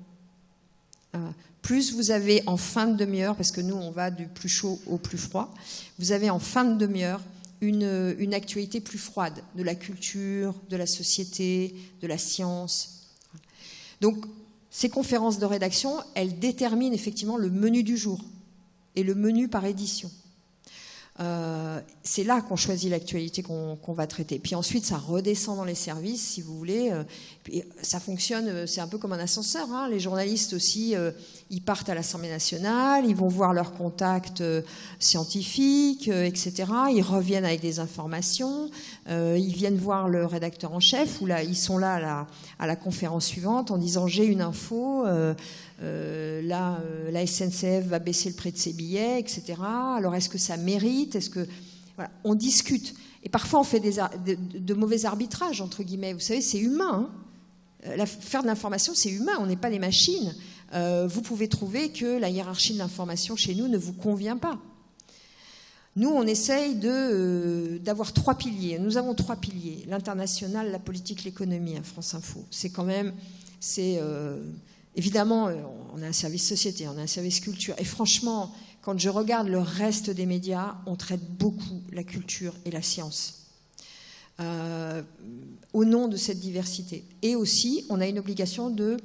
Plus vous avez en fin de demi-heure, parce que nous on va du plus chaud au plus froid, vous avez en fin de demi-heure une actualité plus froide, de la culture, de la société, de la science. Donc ces conférences de rédaction, elles déterminent effectivement le menu du jour et le menu par édition. C'est là qu'on choisit l'actualité qu'on va traiter. Puis ensuite, ça redescend dans les services, si vous voulez. Puis ça fonctionne, c'est un peu comme un ascenseur. Hein. Les journalistes aussi, ils partent à l'Assemblée nationale, ils vont voir leurs contacts scientifiques, etc. Ils reviennent avec des informations. Ils viennent voir le rédacteur en chef, ou là, ils sont là à la conférence suivante en disant « j'ai une info ». La SNCF va baisser le prix de ses billets, etc. Alors, est-ce que ça mérite ? Voilà, on discute. Et parfois, on fait de mauvais arbitrages, entre guillemets. Vous savez, c'est humain. Hein. Faire de l'information, c'est humain. On n'est pas des machines. Vous pouvez trouver que la hiérarchie de l'information chez nous ne vous convient pas. Nous, on essaye d'avoir 3 piliers. Nous avons 3 piliers. L'international, la politique, l'économie à France Info. C'est quand même... Évidemment, on a un service société, on a un service culture. Et franchement, quand je regarde le reste des médias, on traite beaucoup la culture et la science. Au nom de cette diversité. Et aussi, on a une obligation de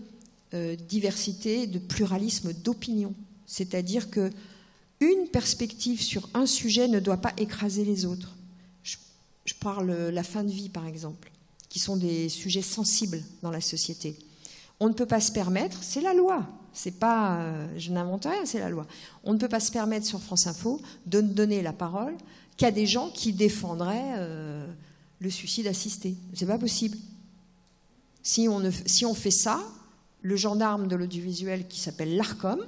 diversité, de pluralisme d'opinion. C'est-à-dire qu'une perspective sur un sujet ne doit pas écraser les autres. Je parle la fin de vie, par exemple, qui sont des sujets sensibles dans la société. On ne peut pas se permettre, c'est la loi, c'est pas, je n'invente rien, c'est la loi. On ne peut pas se permettre sur France Info de ne donner la parole qu'à des gens qui défendraient le suicide assisté. C'est pas possible. Si on fait ça, le gendarme de l'audiovisuel qui s'appelle l'Arcom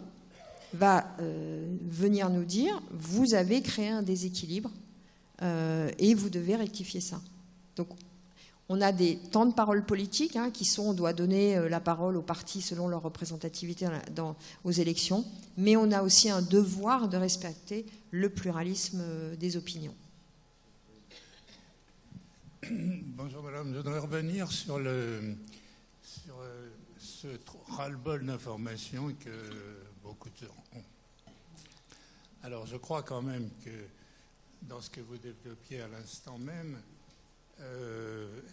va venir nous dire vous avez créé un déséquilibre et vous devez rectifier ça. Donc on a des temps de parole politiques on doit donner la parole aux partis selon leur représentativité aux élections, mais on a aussi un devoir de respecter le pluralisme des opinions. Bonjour madame, je voudrais revenir sur ce ras-le-bol d'informations que beaucoup de gens ont. Alors je crois quand même que dans ce que vous développiez à l'instant même.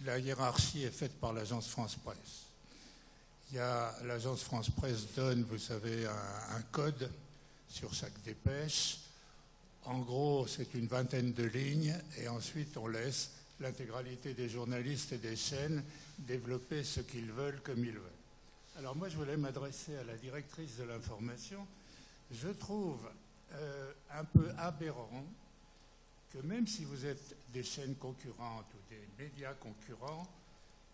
La hiérarchie est faite par l'agence France-Presse. L'agence France-Presse donne, vous savez, un code sur chaque dépêche. En gros, c'est une vingtaine de lignes et ensuite on laisse l'intégralité des journalistes et des chaînes développer ce qu'ils veulent comme ils veulent. Alors moi, je voulais m'adresser à la directrice de l'information. Je trouve un peu aberrant que même si vous êtes des chaînes concurrentes ou des médias concurrents,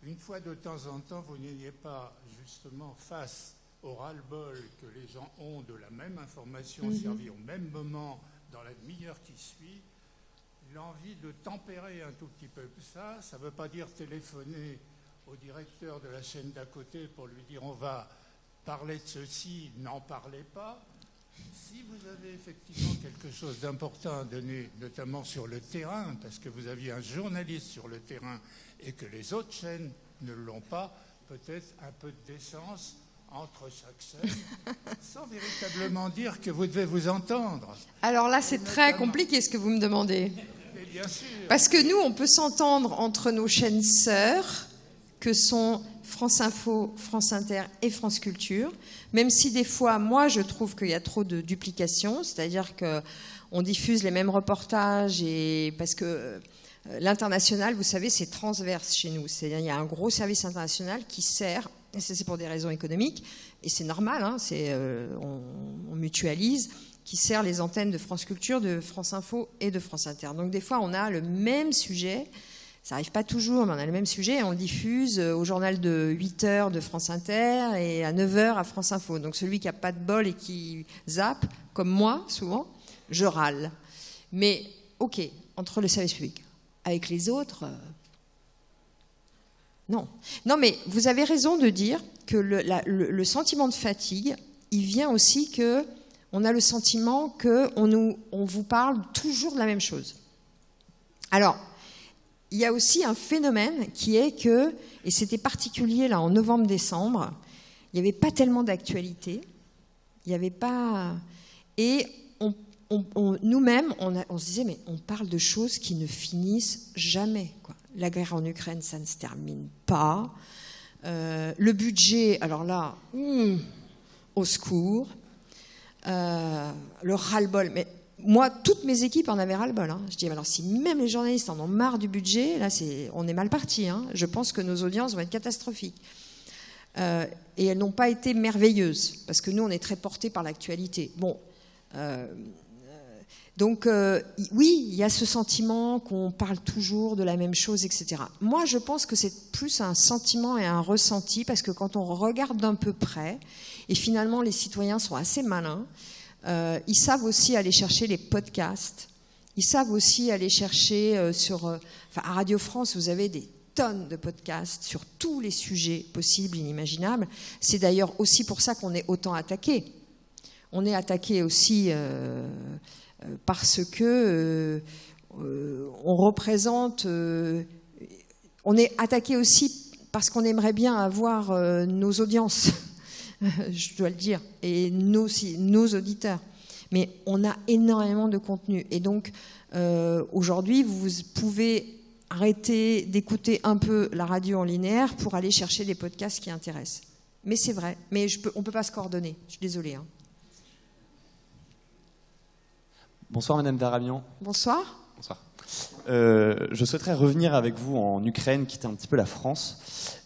une fois de temps en temps, vous n'ayez pas justement face au ras-le-bol que les gens ont de la même information servie au même moment dans la demi-heure qui suit, l'envie de tempérer un tout petit peu ça. Ça ne veut pas dire téléphoner au directeur de la chaîne d'à côté pour lui dire on va parler de ceci, n'en parlez pas. Si vous avez effectivement quelque chose d'important à donner, notamment sur le terrain, parce que vous aviez un journaliste sur le terrain et que les autres chaînes ne l'ont pas, peut-être un peu de décence entre chaque chaîne, sans véritablement dire que vous devez vous entendre. Alors là, c'est très compliqué ce que vous me demandez. Mais bien sûr. Parce que nous, on peut s'entendre entre nos chaînes sœurs, que sont France Info, France Inter et France Culture, même si des fois, moi, je trouve qu'il y a trop de duplication, c'est-à-dire qu'on diffuse les mêmes reportages, et parce que l'international, vous savez, c'est transverse chez nous. C'est-à-dire qu'il y a un gros service international qui sert, et ça c'est pour des raisons économiques, et c'est normal, hein, on mutualise, qui sert les antennes de France Culture, de France Info et de France Inter. Donc des fois, on a le même sujet. Ça n'arrive pas toujours, mais on a le même sujet et on le diffuse au journal de 8h de France Inter et à 9h à France Info. Donc celui qui n'a pas de bol et qui zappe, comme moi souvent, je râle. Mais ok, entre le service public, avec les autres, non. Non, mais vous avez raison de dire que le sentiment de fatigue, il vient aussi que on a le sentiment qu'on vous parle toujours de la même chose. Alors, il y a aussi un phénomène qui est que, et c'était particulier là en novembre-décembre, il n'y avait pas tellement d'actualité, il n'y avait pas... Et nous-mêmes, on se disait, mais on parle de choses qui ne finissent jamais, quoi. La guerre en Ukraine, ça ne se termine pas. Le budget, alors là, au secours. Le ras-le-bol, mais... Moi, toutes mes équipes en avaient ras-le-bol. Hein. Je dis, alors si même les journalistes en ont marre du budget, là, on est mal parti. Hein. Je pense que nos audiences vont être catastrophiques. Et elles n'ont pas été merveilleuses, parce que nous, on est très portés par l'actualité. Bon, donc, oui, il y a ce sentiment qu'on parle toujours de la même chose, etc. Moi, je pense que c'est plus un sentiment et un ressenti, parce que quand on regarde d'un peu près, et finalement, les citoyens sont assez malins, ils savent aussi aller chercher les podcasts. Ils savent aussi aller chercher à Radio France, vous avez des tonnes de podcasts sur tous les sujets possibles, inimaginables. C'est d'ailleurs aussi pour ça qu'on est autant attaqué. On est attaqué aussi parce que on représente... on est attaqué aussi parce qu'on aimerait bien avoir nos audiences. Je dois le dire, et nos auditeurs. Mais on a énormément de contenu. Et donc, aujourd'hui, vous pouvez arrêter d'écouter un peu la radio en linéaire pour aller chercher les podcasts qui intéressent. Mais c'est vrai, mais on ne peut pas se coordonner. Je suis désolée. Hein. Bonsoir, Madame Daramian. Bonsoir. Bonsoir. Je souhaiterais revenir avec vous en Ukraine, quitter un petit peu la France.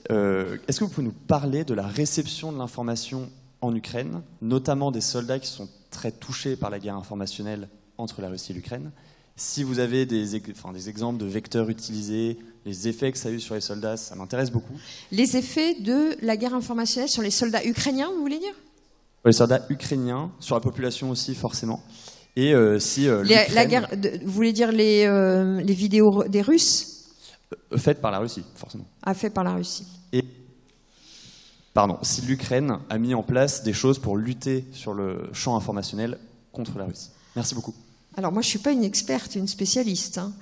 Est-ce que vous pouvez nous parler de la réception de l'information en Ukraine, notamment des soldats qui sont très touchés par la guerre informationnelle entre la Russie et l'Ukraine? Si vous avez des exemples de vecteurs utilisés, les effets que ça a eu sur les soldats, ça m'intéresse beaucoup. Les effets de la guerre informationnelle sur les soldats ukrainiens, vous voulez dire? Les soldats ukrainiens, sur la population aussi, forcément. Et si la guerre, vous voulez dire les vidéos des Russes? Faites par la Russie, forcément. Faites par la Russie. Et, si l'Ukraine a mis en place des choses pour lutter sur le champ informationnel contre la Russie. Merci beaucoup. Alors moi, je ne suis pas une experte, une spécialiste. Hein.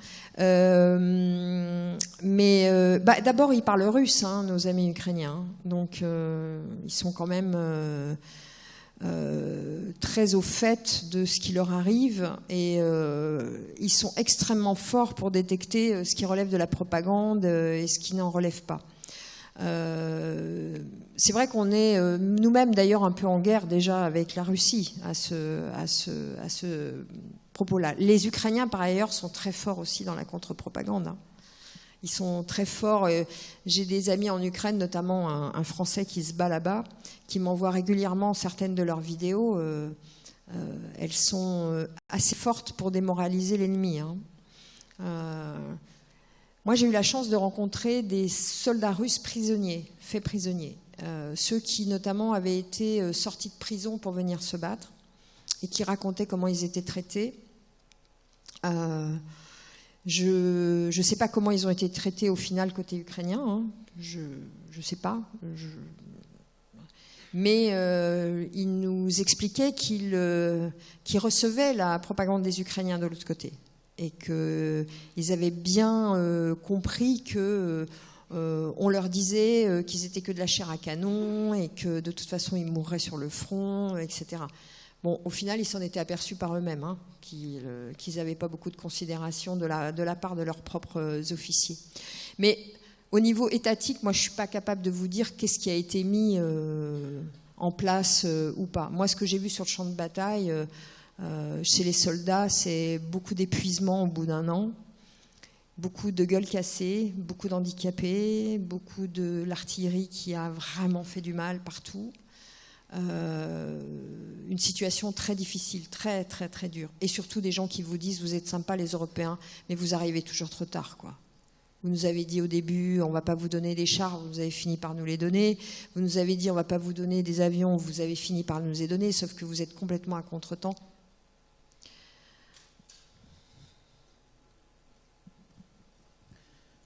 D'abord, ils parlent russe, hein, nos amis ukrainiens. Donc, ils sont quand même... très au fait de ce qui leur arrive et ils sont extrêmement forts pour détecter ce qui relève de la propagande et ce qui n'en relève pas. C'est vrai qu'on est nous-mêmes d'ailleurs un peu en guerre déjà avec la Russie à ce propos-là. Les Ukrainiens par ailleurs sont très forts aussi dans la contre-propagande. Hein. Ils sont très forts. J'ai des amis en Ukraine, notamment un Français qui se bat là-bas, qui m'envoie régulièrement certaines de leurs vidéos. Elles sont assez fortes pour démoraliser l'ennemi. Hein. Moi, j'ai eu la chance de rencontrer des soldats russes prisonniers, faits prisonniers. Ceux qui, notamment, avaient été sortis de prison pour venir se battre et qui racontaient comment ils étaient traités. Je ne sais pas comment ils ont été traités au final côté ukrainien. Hein. Je ne sais pas. Mais ils nous expliquaient qu'ils recevaient la propagande des Ukrainiens de l'autre côté. Et qu'ils avaient bien compris que on leur disait qu'ils étaient que de la chair à canon et que de toute façon ils mourraient sur le front, etc. Bon, au final, ils s'en étaient aperçus par eux-mêmes, hein, qu'ils n'avaient pas beaucoup de considération de la part de leurs propres officiers. Mais au niveau étatique, moi, je ne suis pas capable de vous dire qu'est-ce qui a été mis en place ou pas. Moi, ce que j'ai vu sur le champ de bataille chez les soldats, c'est beaucoup d'épuisement au bout d'un an, beaucoup de gueules cassées, beaucoup d'handicapés, beaucoup de l'artillerie qui a vraiment fait du mal partout. Une situation très difficile, très très très dure, et surtout des gens qui vous disent vous êtes sympas les Européens, mais vous arrivez toujours trop tard, quoi. Vous nous avez dit au début on va pas vous donner des chars, vous avez fini par nous les donner. Vous nous avez dit on va pas vous donner des avions, vous avez fini par nous les donner, sauf que vous êtes complètement à contretemps.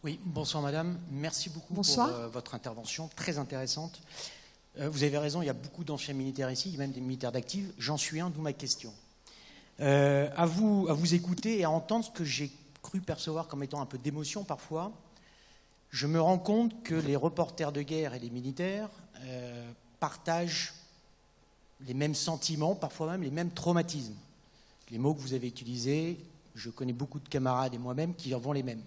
Oui, bonsoir madame, merci beaucoup bonsoir. Pour votre intervention, très intéressante. Vous avez raison, il y a beaucoup d'anciens militaires ici, il y a même des militaires d'actifs. J'en suis un, d'où ma question. À vous écouter et à entendre ce que j'ai cru percevoir comme étant un peu d'émotion parfois, je me rends compte que les reporters de guerre et les militaires partagent les mêmes sentiments, parfois même les mêmes traumatismes. Les mots que vous avez utilisés, je connais beaucoup de camarades et moi-même qui en vont les mêmes.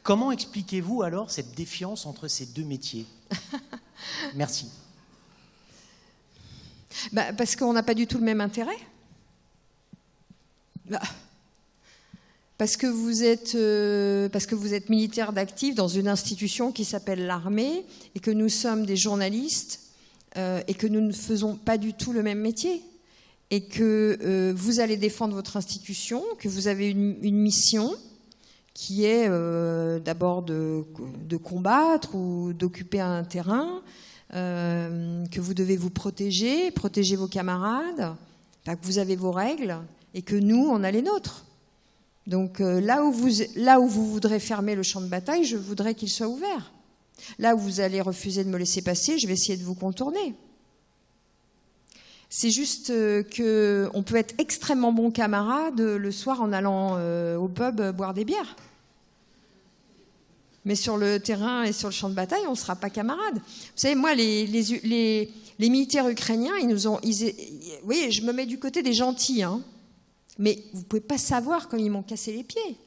Comment expliquez-vous alors cette défiance entre ces deux métiers ? Merci. Parce qu'on n'a pas du tout le même intérêt. Parce que vous êtes militaire d'actif dans une institution qui s'appelle l'armée et que nous sommes des journalistes et que nous ne faisons pas du tout le même métier et que vous allez défendre votre institution, que vous avez une mission qui est d'abord de combattre ou d'occuper un terrain, que vous devez vous protéger vos camarades, que vous avez vos règles et que nous, on a les nôtres. Donc là où vous voudrez fermer le champ de bataille, je voudrais qu'il soit ouvert. Là où vous allez refuser de me laisser passer, je vais essayer de vous contourner. C'est juste qu'on peut être extrêmement bon camarade le soir en allant au pub boire des bières. Mais sur le terrain et sur le champ de bataille, on ne sera pas camarades. Vous savez, moi, les militaires ukrainiens, oui, je me mets du côté des gentils, hein. Mais vous ne pouvez pas savoir comme ils m'ont cassé les pieds.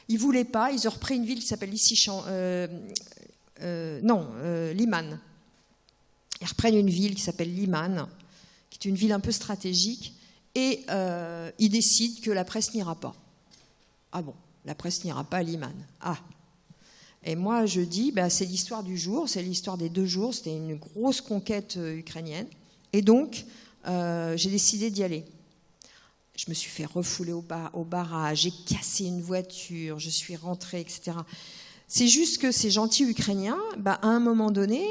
Ils ne voulaient pas, ils ont repris une ville qui s'appelle Liman. Ils reprennent une ville qui s'appelle Liman, qui est une ville un peu stratégique, et ils décident que la presse n'ira pas. Ah bon, la presse n'ira pas à Liman. Ah. Et moi, je dis, c'est l'histoire du jour, c'est l'histoire des 2 jours, c'était une grosse conquête ukrainienne. Et donc, j'ai décidé d'y aller. Je me suis fait refouler au barrage, j'ai cassé une voiture, je suis rentrée, etc. C'est juste que ces gentils Ukrainiens, à un moment donné,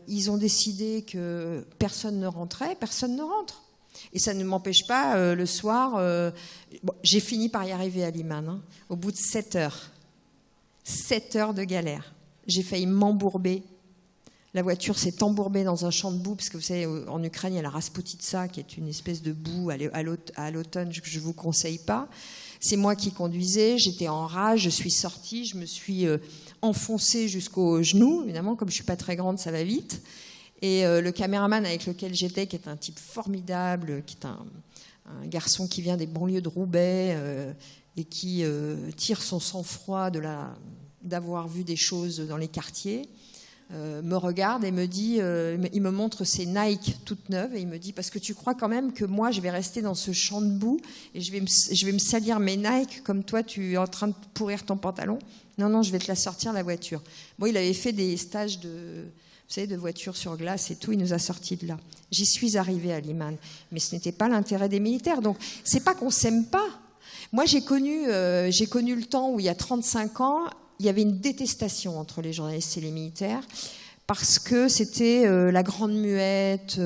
ils ont décidé que personne ne rentrait, personne ne rentre. Et ça ne m'empêche pas, le soir, j'ai fini par y arriver à Liman, hein, au bout de 7 heures. 7 heures de galère. J'ai failli m'embourber. La voiture s'est embourbée dans un champ de boue, parce que vous savez, en Ukraine, il y a la Rasputitsa, qui est une espèce de boue à l'automne que je ne vous conseille pas. C'est moi qui conduisais, j'étais en rage, je suis sortie, je me suis enfoncée jusqu'aux genoux, évidemment, comme je ne suis pas très grande, ça va vite. Et le caméraman avec lequel j'étais, qui est un type formidable, qui est un garçon qui vient des banlieues de Roubaix et qui tire son sang-froid d'avoir vu des choses dans les quartiers, me regarde et me dit, il me montre ses Nike toutes neuves et il me dit, parce que tu crois quand même que moi je vais rester dans ce champ de boue et je vais me salir mes Nike comme toi tu es en train de pourrir ton pantalon? Non, je vais te la sortir la voiture. Bon, il avait fait des stages de voitures sur glace et tout, il nous a sortis de là. J'y suis arrivée à Liman, mais ce n'était pas l'intérêt des militaires. Donc, c'est pas qu'on s'aime pas. Moi, j'ai connu le temps où, il y a 35 ans, il y avait une détestation entre les journalistes et les militaires, parce que c'était la grande muette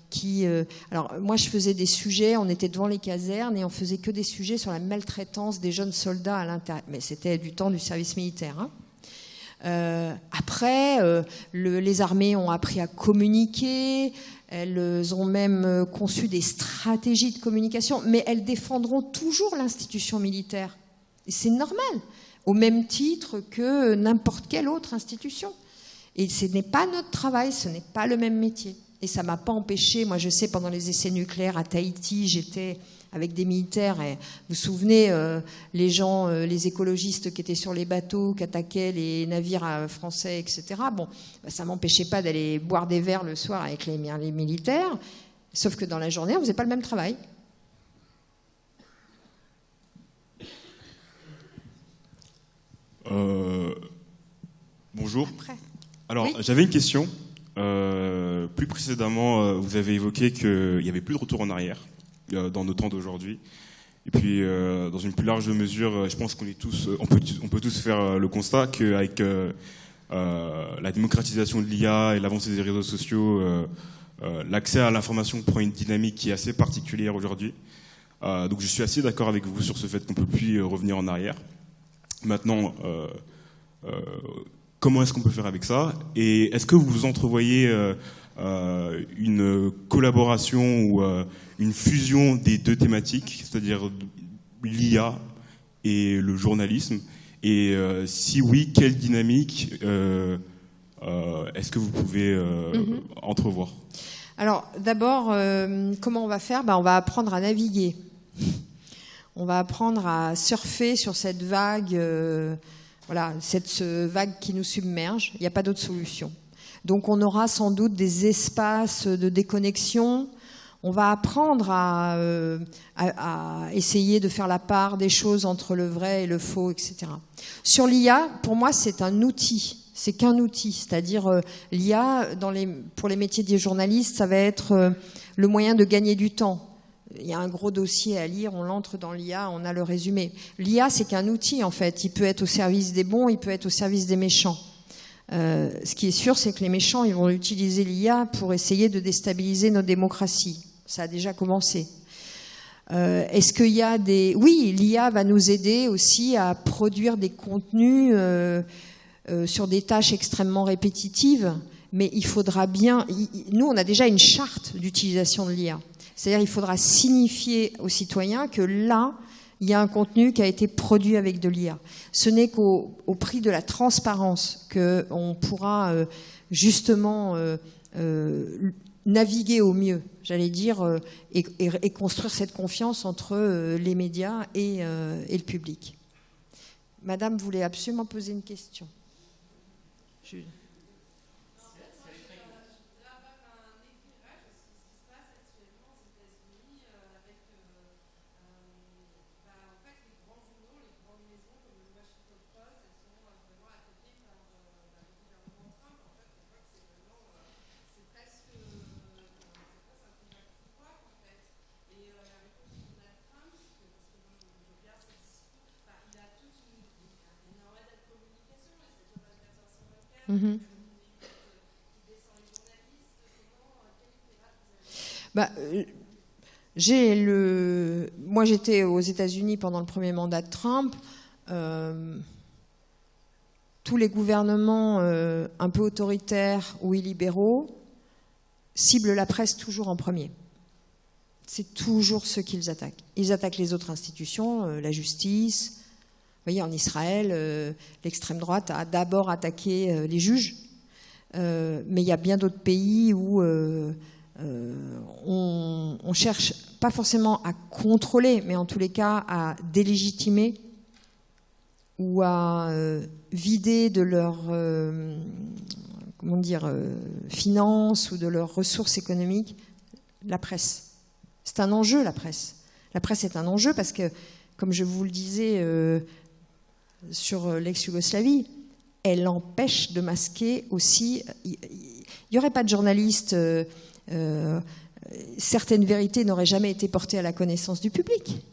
qui... alors, moi, je faisais des sujets, on était devant les casernes, et on faisait que des sujets sur la maltraitance des jeunes soldats à l'intérieur. Mais c'était du temps du service militaire, hein. Après, les armées ont appris à communiquer, elles ont même conçu des stratégies de communication, mais elles défendront toujours l'institution militaire. Et c'est normal, au même titre que n'importe quelle autre institution. Et ce n'est pas notre travail, ce n'est pas le même métier. Et ça ne m'a pas empêché, moi je sais, pendant les essais nucléaires à Tahiti, j'étais avec des militaires, et vous vous souvenez, les gens, les écologistes qui étaient sur les bateaux, qui attaquaient les navires français, etc. Bon, ça ne m'empêchait pas d'aller boire des verres le soir avec les militaires, sauf que dans la journée, on ne faisait pas le même travail. Bonjour. Après. Alors, oui. J'avais une question. Plus précédemment, vous avez évoqué qu'il n'y avait plus de retour en arrière dans nos temps d'aujourd'hui. Et puis, dans une plus large mesure, je pense on peut tous faire le constat qu'avec la démocratisation de l'IA et l'avancée des réseaux sociaux, l'accès à l'information prend une dynamique qui est assez particulière aujourd'hui. Donc, je suis assez d'accord avec vous sur ce fait qu'on ne peut plus revenir en arrière. Maintenant, comment est-ce qu'on peut faire avec ça? Et est-ce que vous entrevoyez une collaboration ou une fusion des deux thématiques, c'est-à-dire l'IA et le journalisme? Et si oui, quelle dynamique est-ce que vous pouvez entrevoir? Alors d'abord, comment on va faire? On va apprendre à naviguer. On va apprendre à surfer sur cette vague, cette vague qui nous submerge. Il n'y a pas d'autre solution. Donc on aura sans doute des espaces de déconnexion. On va apprendre à essayer de faire la part des choses entre le vrai et le faux, etc. Sur l'IA, pour moi, c'est un outil. C'est qu'un outil. C'est-à-dire, l'IA, pour les métiers des journalistes, ça va être le moyen de gagner du temps. Il y a un gros dossier à lire, on l'entre dans l'IA, on a le résumé. L'IA, c'est qu'un outil, en fait. Il peut être au service des bons, il peut être au service des méchants. Ce qui est sûr, c'est que les méchants, ils vont utiliser l'IA pour essayer de déstabiliser nos démocraties. Ça a déjà commencé. Est-ce qu'il y a des... Oui, l'IA va nous aider aussi à produire des contenus sur des tâches extrêmement répétitives, mais il faudra bien... Nous, on a déjà une charte d'utilisation de l'IA. C'est-à-dire qu'il faudra signifier aux citoyens que là, il y a un contenu qui a été produit avec de l'IA. Ce n'est qu'au prix de la transparence qu'on pourra justement naviguer au mieux, j'allais dire, et construire cette confiance entre les médias et le public. Madame voulait absolument poser une question. Mmh. Moi, j'étais aux États-Unis pendant le premier mandat de Trump. Tous les gouvernements un peu autoritaires ou illibéraux ciblent la presse toujours en premier. C'est toujours ce qu'ils attaquent. Ils attaquent les autres institutions, la justice. Vous voyez, en Israël, l'extrême droite a d'abord attaqué les juges. mais il y a bien d'autres pays où on cherche pas forcément à contrôler, mais en tous les cas à délégitimer ou à vider de leurs finances ou de leurs ressources économiques la presse. C'est un enjeu, la presse. La presse est un enjeu parce que, comme je vous le disais sur l'ex-Yougoslavie, elle empêche de masquer aussi... Il n'y aurait pas de journalistes... certaines vérités n'auraient jamais été portées à la connaissance du public.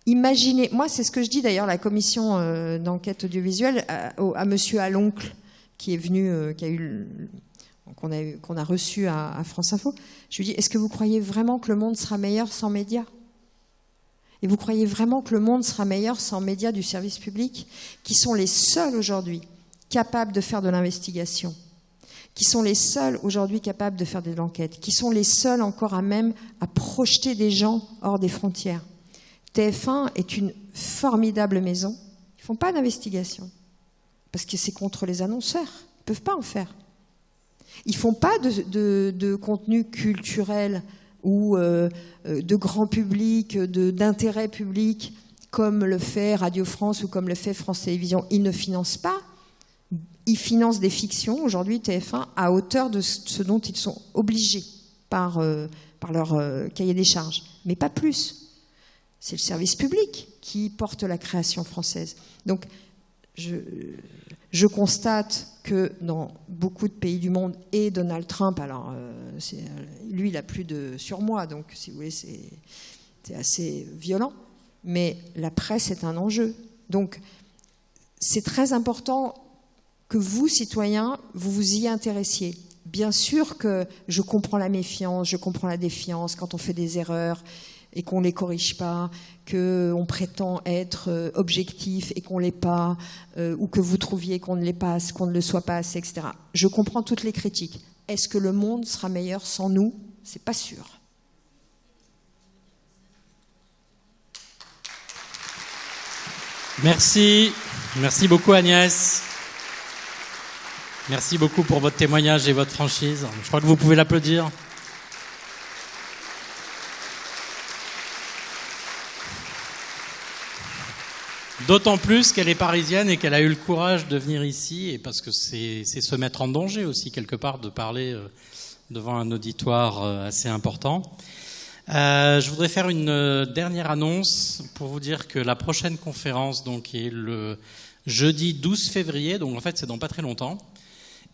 Imaginez... Moi, c'est ce que je dis d'ailleurs, la commission d'enquête audiovisuelle à monsieur Aloncle, qui est venu, qu'on a reçu à France Info. Je lui dis, est-ce que vous croyez vraiment que le monde sera meilleur sans médias ? Et vous croyez vraiment que le monde sera meilleur sans médias du service public, qui sont les seuls aujourd'hui capables de faire de l'investigation, qui sont les seuls aujourd'hui capables de faire de l'enquête, qui sont les seuls encore à même à projeter des gens hors des frontières. TF1 est une formidable maison. Ils ne font pas d'investigation, parce que c'est contre les annonceurs. Ils ne peuvent pas en faire. Ils ne font pas de contenu culturel ou de grand public, d'intérêt public, comme le fait Radio France ou comme le fait France Télévisions. Ils ne financent pas. Ils financent des fictions, aujourd'hui, TF1, à hauteur de ce dont ils sont obligés par leur cahier des charges. Mais pas plus. C'est le service public qui porte la création française. Donc, je constate que dans beaucoup de pays du monde, et Donald Trump, alors lui, il a plus de surmoi, donc si vous voulez, c'est assez violent, mais la presse est un enjeu. Donc, c'est très important que vous, citoyens, vous vous y intéressiez. Bien sûr que je comprends la méfiance, je comprends la défiance quand on fait des erreurs et qu'on ne les corrige pas, qu'on prétend être objectif et qu'on ne l'est pas, ou que vous trouviez qu'on ne l'est pas, qu'on ne le soit pas assez, etc. Je comprends toutes les critiques. Est-ce que le monde sera meilleur sans nous ? C'est pas sûr. Merci. Merci beaucoup, Agnès. Merci beaucoup pour votre témoignage et votre franchise. Je crois que vous pouvez l'applaudir. D'autant plus qu'elle est parisienne et qu'elle a eu le courage de venir ici, et parce que c'est se mettre en danger aussi, quelque part, de parler devant un auditoire assez important. Je voudrais faire une dernière annonce pour vous dire que la prochaine conférence donc, est le jeudi 12 février, donc en fait c'est dans pas très longtemps.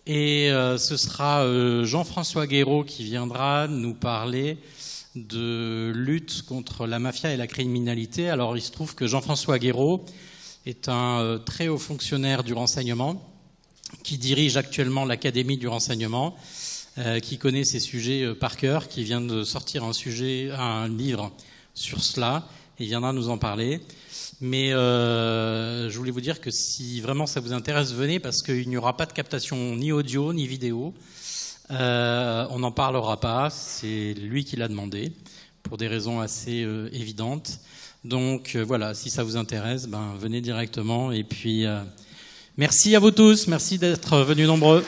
Et ce sera Jean-François Guéraud qui viendra nous parler de lutte contre la mafia et la criminalité. Alors il se trouve que Jean-François Guéraud est un très haut fonctionnaire du renseignement qui dirige actuellement l'Académie du renseignement, qui connaît ces sujets par cœur, qui vient de sortir un livre sur cela, et il viendra nous en parler. Mais je voulais vous dire que si vraiment ça vous intéresse, venez, parce qu'il n'y aura pas de captation ni audio ni vidéo. On n'en parlera pas, c'est lui qui l'a demandé, pour des raisons assez évidentes. Donc voilà, si ça vous intéresse, venez directement. Et puis merci à vous tous, merci d'être venus nombreux.